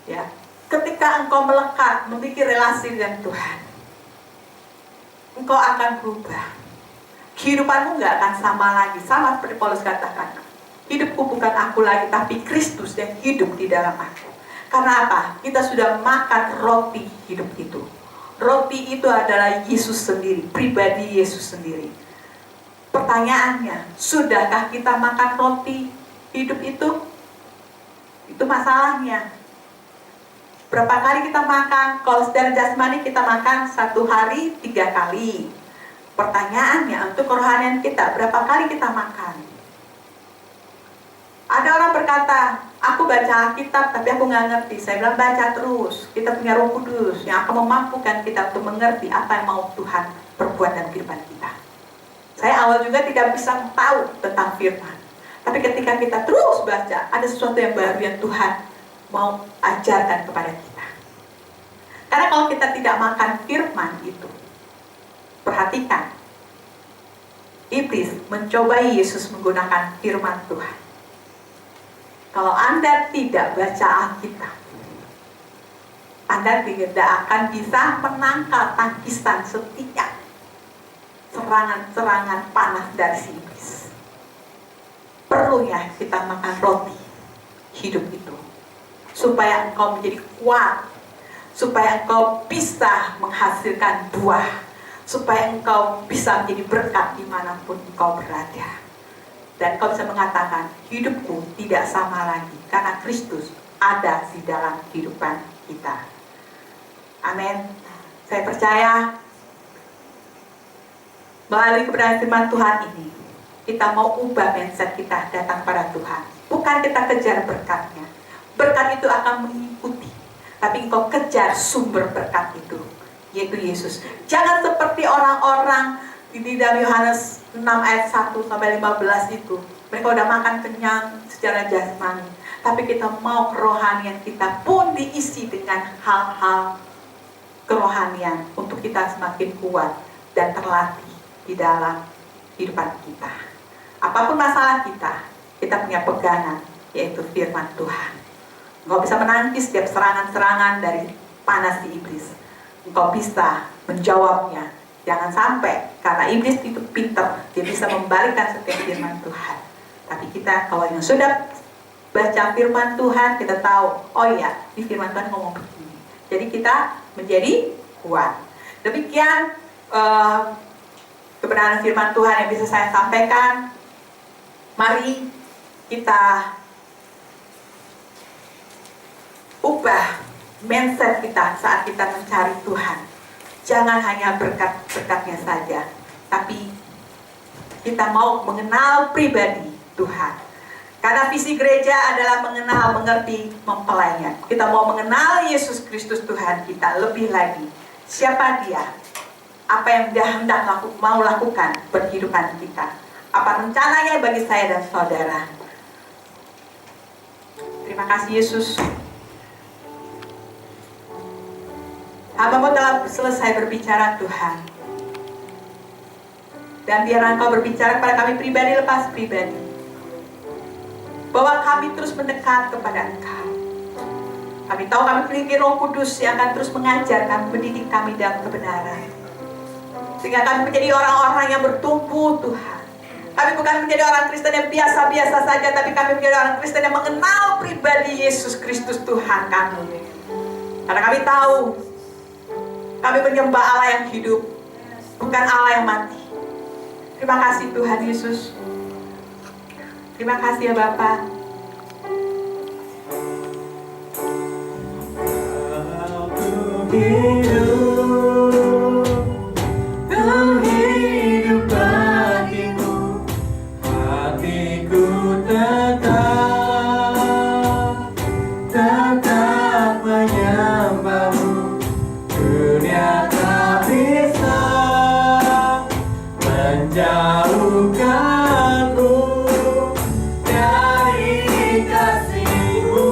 Ya, ketika engkau melekat, memiliki relasi dengan Tuhan, engkau akan berubah. Kehidupanmu nggak akan sama lagi, sama seperti Paulus katakan. Hidupku bukan aku lagi, tapi Kristus yang hidup di dalam aku. Karena apa? Kita sudah makan roti hidup itu. Roti itu adalah Yesus sendiri, pribadi Yesus sendiri. Pertanyaannya, sudahkah kita makan roti hidup itu? Itu masalahnya. Berapa kali kita makan? Kalau secara jasmani kita makan 1 hari 3 kali. Pertanyaannya untuk kerohanian kita, berapa kali kita makan? Ada orang berkata, aku baca Alkitab tapi aku nggak ngerti. Saya bilang baca terus. Kita punya Roh Kudus yang akan memampukan kita untuk mengerti apa yang mau Tuhan perbuat dalam kehidupan kita. Saya awal juga tidak bisa tahu tentang firman. Tapi ketika kita terus baca, ada sesuatu yang baru yang Tuhan mau ajarkan kepada kita. Karena kalau kita tidak makan firman itu, perhatikan, iblis mencobai Yesus menggunakan firman Tuhan. Kalau Anda tidak baca Alkitab, Anda tidak akan bisa menangkal tangkisan setiap serangan-serangan panas dari si iblis. Perlu ya kita makan roti hidup itu, supaya engkau menjadi kuat, supaya engkau bisa menghasilkan buah, supaya engkau bisa menjadi berkat dimanapun engkau berada. Dan kau bisa mengatakan, hidupku tidak sama lagi, karena Kristus ada di dalam kehidupan kita. Amin. Saya percaya, melalui kebenaran firman Tuhan ini, kita mau ubah mindset kita datang pada Tuhan. Bukan kita kejar berkatnya. Berkat itu akan mengikuti. Tapi engkau kejar sumber berkat itu, yaitu Yesus. Jangan seperti orang-orang di dalam Yohanes 6 ayat 1 sampai 15 itu. Mereka udah makan kenyang secara jasmani. Tapi kita mau kerohanian kita pun diisi dengan hal-hal kerohanian untuk kita semakin kuat dan terlatih di dalam kehidupan kita. Apapun masalah kita, kita punya pegangan, yaitu firman Tuhan. Engkau bisa menangkis setiap serangan-serangan dari panas si iblis. Engkau bisa menjawabnya. Jangan sampai, karena iblis itu pintar, dia bisa membalikkan setiap firman Tuhan. Tapi kita, kalau yang sudah baca firman Tuhan, kita tahu, oh iya, di firman Tuhan ngomong begini. Jadi kita menjadi kuat. Demikian kebenaran firman Tuhan yang bisa saya sampaikan. Mari kita ubah mindset kita saat kita mencari Tuhan. Jangan hanya berkat-berkatnya saja, tapi kita mau mengenal pribadi Tuhan. Karena visi gereja adalah mengenal, mengerti, mempelainya. Kita mau mengenal Yesus Kristus Tuhan kita lebih lagi. Siapa dia? Apa yang dia hendak mau lakukan berkehidupan kita? Apa rencananya bagi saya dan saudara? Terima kasih Yesus. Hamba-Mu telah selesai berbicara Tuhan. Dan biar Engkau berbicara kepada kami pribadi lepas pribadi. Bahwa kami terus mendekat kepada Engkau. Kami tahu kami memiliki Roh Kudus yang akan terus mengajar kami, mendidik kami dalam kebenaran. Sehingga kami menjadi orang-orang yang bertumbuh Tuhan. Kami bukan menjadi orang Kristen yang biasa-biasa saja, tapi kami menjadi orang Kristen yang mengenal pribadi Yesus Kristus Tuhan kami. Karena kami tahu kami menyembah Allah yang hidup, bukan Allah yang mati. Terima kasih Tuhan Yesus. Terima kasih ya Bapa. Aku hidup, hidup bagimu, hatiku tetap menyembahmu. Dunia tak bisa menjauhkanmu dari kasih-Mu.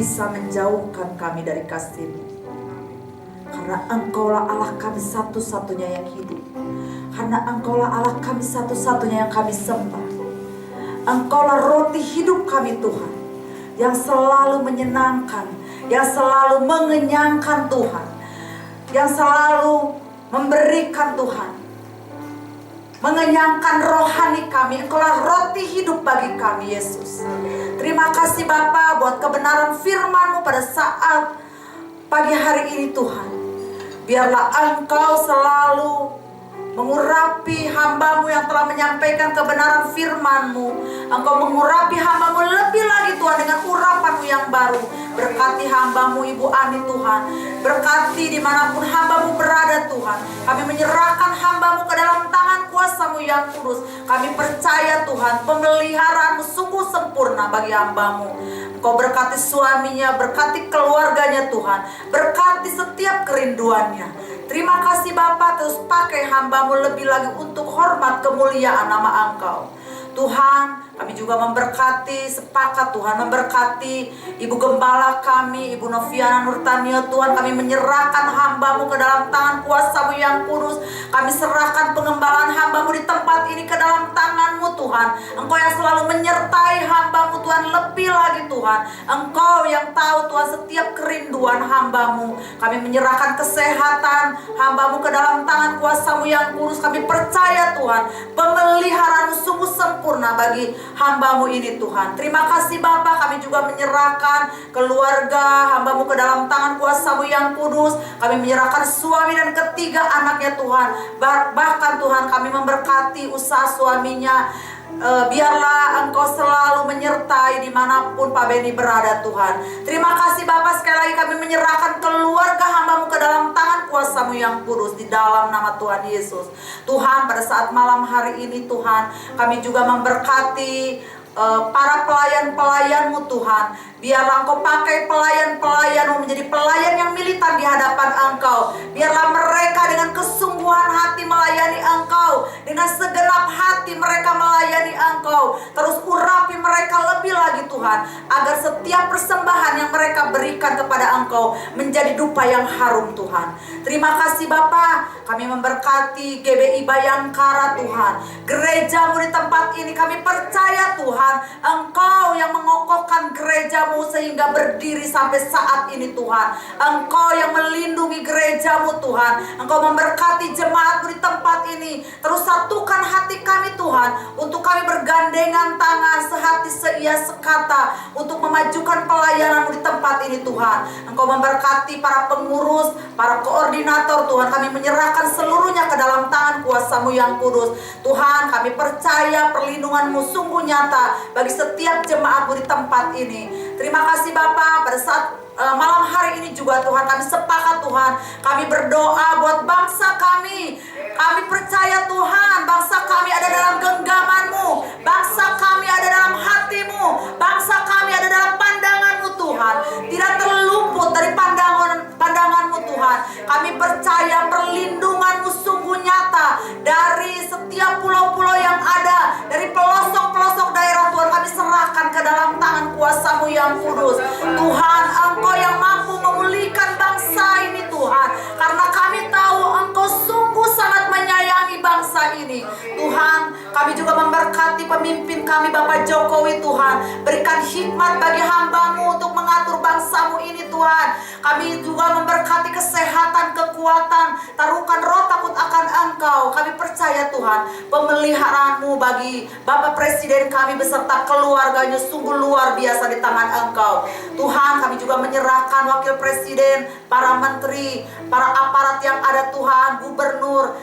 bisa menjauhkan kami dari kasih-Mu. Karena Engkaulah Allah kami satu-satunya yang hidup. Karena Engkaulah Allah kami satu-satunya yang kami sembah. Engkaulah roti hidup kami Tuhan, yang selalu menyenangkan, yang selalu mengenyangkan Tuhan, yang selalu memberikan Tuhan, mengenyangkan rohani kami. Engkaulah roti hidup bagi kami Yesus. Terima kasih Bapa buat kebenaran firman-Mu pada saat pagi hari ini Tuhan. Biarlah Engkau selalu mengurapi hamba-Mu yang telah menyampaikan kebenaran firman-Mu. Engkau mengurapi hamba-Mu lebih lagi Tuhan dengan urapan-Mu yang baru. Berkati hamba-Mu Ibu Ani Tuhan. Berkati dimanapun hamba-Mu berada Tuhan. Kami menyerahkan hamba-Mu ke dalam tangan kuasa-Mu yang kudus. Kami percaya Tuhan pemeliharaan-Mu sungguh sempurna bagi hamba-Mu. Engkau berkati suaminya, berkati keluarganya Tuhan. Berkati setiap kerinduannya. Terima kasih Bapa, terus pakai hamba-Mu lebih lagi untuk hormat kemuliaan nama Engkau. Tuhan, kami juga memberkati, sepakat Tuhan memberkati Ibu Gembala kami, Ibu Noviana Nurtanio Tuhan. Kami menyerahkan hamba-Mu ke dalam tangan kuasa-Mu yang kudus. Kami serahkan pengembalaan hamba-Mu di tempat ini ke dalam tangan-Mu Tuhan. Engkau yang selalu menyertai hamba-Mu Tuhan, lebih lagi Tuhan. Engkau yang tahu Tuhan setiap kerinduan hamba-Mu. Kami menyerahkan kesehatan hamba-Mu ke dalam tangan kuasa-Mu yang kudus. Kami percaya Tuhan pemeliharaan-Mu sungguh sempurna bagi hamba-Mu ini Tuhan. Terima kasih Bapa, kami juga menyerahkan keluarga hamba-Mu ke dalam tangan kuasa-Mu yang kudus. Kami menyerahkan suami dan ketiga anaknya Tuhan. Bahkan Tuhan kami memberkati usaha suaminya. Biarlah Engkau selalu menyertai dimanapun Pak Beni berada Tuhan. Terima kasih Bapak, sekali lagi kami menyerahkan keluarga hamba-Mu ke dalam tangan kuasa-Mu yang kudus di dalam nama Tuhan Yesus. Tuhan, pada saat malam hari ini Tuhan, kami juga memberkati para pelayan-pelayan-Mu Tuhan. Biarlah Engkau pakai pelayan-pelayan-Mu menjadi pelayan yang militan di hadapan Engkau. Biarlah mereka dengan kesungguhan hati melayani Engkau, dengan segenap hati mereka melayani Engkau. Terus urapi mereka lebih lagi Tuhan, agar setiap persembahan yang mereka berikan kepada Engkau menjadi dupa yang harum Tuhan. Terima kasih Bapa, kami memberkati GBI Bayangkara Tuhan. Gereja-Mu di tempat ini kami percaya Tuhan, Engkau yang mengokohkan gereja-Mu sehingga berdiri sampai saat ini Tuhan. Engkau yang melindungi gereja-Mu Tuhan. Engkau memberkati jemaat-Mu di tempat ini. Terus satukan hati kami Tuhan, untuk kami bergandengan tangan sehati seia sekata untuk memajukan pelayanan-Mu di tempat ini Tuhan. Engkau memberkati para pengurus, para koordinator Tuhan. Kami menyerahkan seluruhnya ke dalam tangan kuasa-Mu yang kudus. Tuhan, kami percaya perlindungan-Mu sungguh nyata bagi setiap jemaat-Mu di tempat ini. Terima kasih Bapa, pada saat malam hari ini juga Tuhan kami sepakat Tuhan, kami berdoa buat bangsa kami. Kami percaya Tuhan, bangsa kami ada dalam genggaman-Mu, bangsa kami ada dalam hati-Mu, bangsa kami ada dalam pandangan-Mu Tuhan. Tidak terluput dari pandangan-Mu Tuhan. Kami percaya perlindungan-Mu sungguh nyata dari setiap pulau-pulau yang ada, dari pelosok-pelosok daerah Tuhan. Kami serahkan ke dalam tangan kuasa-Mu yang kudus. Tuhan, Engkau yang mampu memulihkan bangsa ini Tuhan. Karena kami tahu Engkau sungguh sangat menyayangi bangsa ini. Tuhan, kami juga memberkati pemimpin kami Bapak Jokowi Tuhan. Berikan hikmat bagi hamba-Mu untuk mengatur bangsa-Mu ini Tuhan. Kami juga memberkati kesehatan, kekuatan, taruhkan roh takut akan Engkau. Kami percaya Tuhan, pemeliharaan-Mu bagi Bapak Presiden kami beserta keluarganya sungguh luar biasa di tangan Engkau. Tuhan, kami juga menyerahkan Wakil Presiden, para menteri, para aparat yang ada Tuhan, gubernur,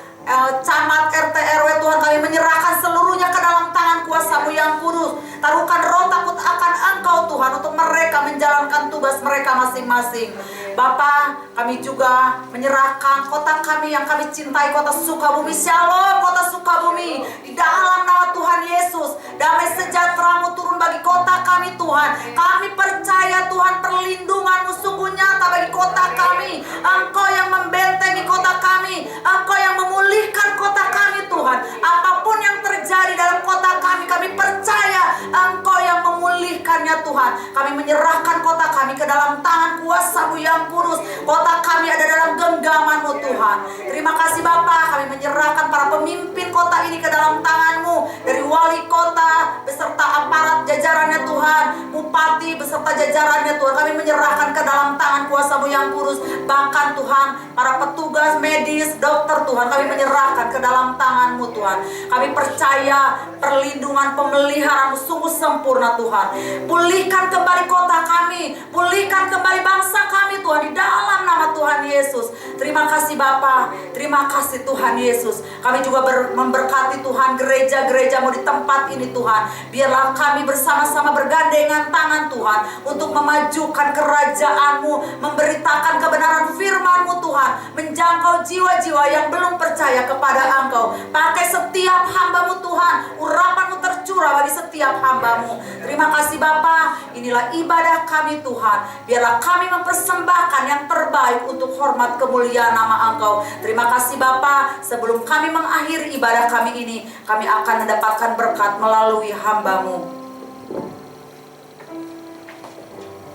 camat, RT, RW Tuhan, kami menyerahkan seluruhnya ke dalam tangan kuasa-Mu yang kudus. Taruhkan roh takut akan Engkau Tuhan, untuk mereka menjalankan tugas mereka masing-masing. Bapa, kami juga menyerahkan kota kami yang kami cintai, kota Sukabumi. Shalom kota Sukabumi, di dalam nama Tuhan Yesus, damai sejahtera-Mu turun bagi kota kami Tuhan. Kami percaya Tuhan, perlindungan-Mu sungguh nyata bagi kota kami. Engkau yang membentengi kota kami, Engkau yang memulihkan kota kami Tuhan. Apapun yang terjadi dalam kota kami, kami percaya Engkau yang memulihkannya Tuhan. Kami menyerahkan kota kami ke dalam tangan kuasa-Mu yang kudus. Kota kami ada dalam genggaman-Mu Tuhan. Terima kasih Bapa, kami menyerahkan para pemimpin kota ini ke dalam tangan-Mu. Dari wali kota beserta aparat jajarannya Tuhan, bupati beserta jajarannya Tuhan, kami menyerahkan ke dalam tangan kuasa-Mu yang kudus. Bahkan Tuhan, para petugas medis, dokter Tuhan, kami menyerahkan ke dalam tangan-Mu Tuhan. Kami percaya perlindungan pemeliharaan-Mu sungguh sempurna Tuhan. Pulihkan kembali kota kami, pulihkan kembali bangsa kami Tuhan, di dalam nama Tuhan Yesus. Terima kasih Bapa, terima kasih Tuhan Yesus. Kami juga memberkati Tuhan gereja-gereja-Mu di tempat ini Tuhan. Biarlah kami bersama-sama bergandengan tangan Tuhan untuk memajukan kerajaan-Mu, memberitakan kebenaran firman-Mu Tuhan, menjangkau jiwa-jiwa yang belum percaya kepada Engkau. Pakai setiap hamba-Mu Tuhan, urapan-Mu tercurah bagi setiap hamba-Mu. Terima kasih Bapa, inilah ibadah kami Tuhan. Biarlah kami mempersembahkan yang terbaik untuk hormat kemuliaan nama Engkau. Terima kasih Bapa, sebelum kami mengakhiri ibadah kami ini, kami akan mendapatkan berkat melalui hamba-Mu.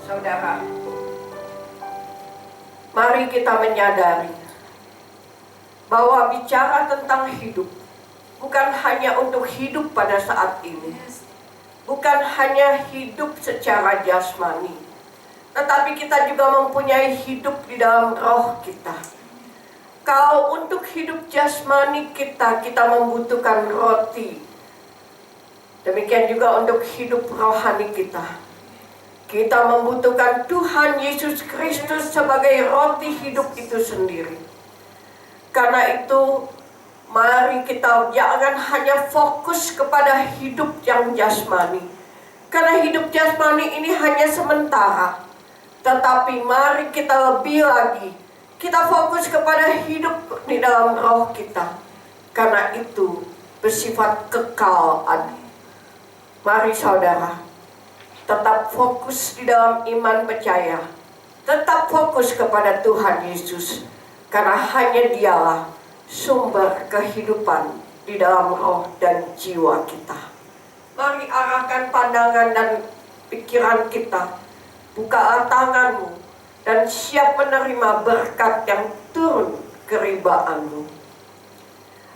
Saudara, mari kita menyadari bahwa bicara tentang hidup bukan hanya untuk hidup pada saat ini, bukan hanya hidup secara jasmani, tetapi kita juga mempunyai hidup di dalam roh kita. Kalau untuk hidup jasmani kita membutuhkan roti. Demikian juga untuk hidup rohani kita. Kita membutuhkan Tuhan Yesus Kristus sebagai roti hidup itu sendiri. Karena itu, mari kita jangan hanya fokus kepada hidup yang jasmani. Karena hidup jasmani ini hanya sementara. Tetapi mari kita lebih lagi, kita fokus kepada hidup di dalam roh kita. Karena itu bersifat kekal. Mari saudara, tetap fokus di dalam iman percaya. Tetap fokus kepada Tuhan Yesus. Karena hanya Dialah sumber kehidupan di dalam roh dan jiwa kita. Mari arahkan pandangan dan pikiran kita. Bukalah tanganmu dan siap menerima berkat yang turun keribaanmu.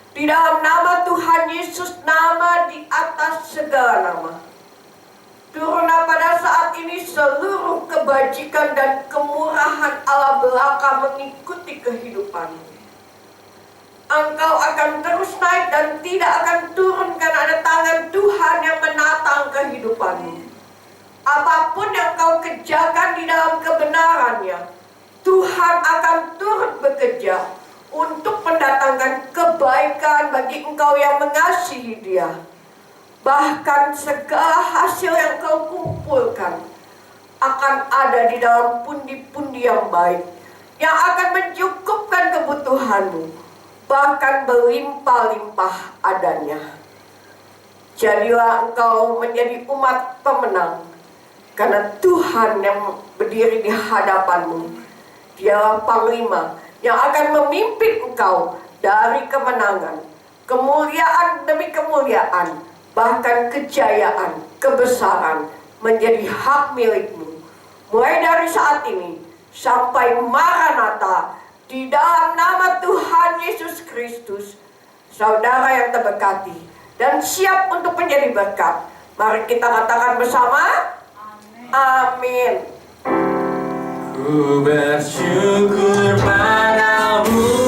Di dalam nama Tuhan Yesus, nama di atas segala nama, turunlah pada saat ini seluruh kebajikan dan kemurahan Allah belaka mengikuti kehidupanmu. Engkau akan terus naik dan tidak akan turun karena ada tangan Tuhan yang menatang kehidupanmu. Apapun yang kau kerjakan di dalam kebenarannya, Tuhan akan turut bekerja untuk mendatangkan kebaikan bagi engkau yang mengasihi Dia. Bahkan segala hasil yang kau kumpulkan akan ada di dalam pundi-pundi yang baik, yang akan mencukupkan kebutuhanmu, bahkan berlimpah-limpah adanya. Jadilah engkau menjadi umat pemenang, karena Tuhan yang berdiri di hadapanmu, Dialah panglima yang akan memimpin engkau dari kemenangan, kemuliaan demi kemuliaan, bahkan kejayaan, kebesaran menjadi hak milikmu. Mulai dari saat ini sampai Maranatha, di dalam nama Tuhan Yesus Kristus, saudara yang terberkati dan siap untuk menjadi berkat. Mari kita katakan bersama, amin. Ku bersyukur padamu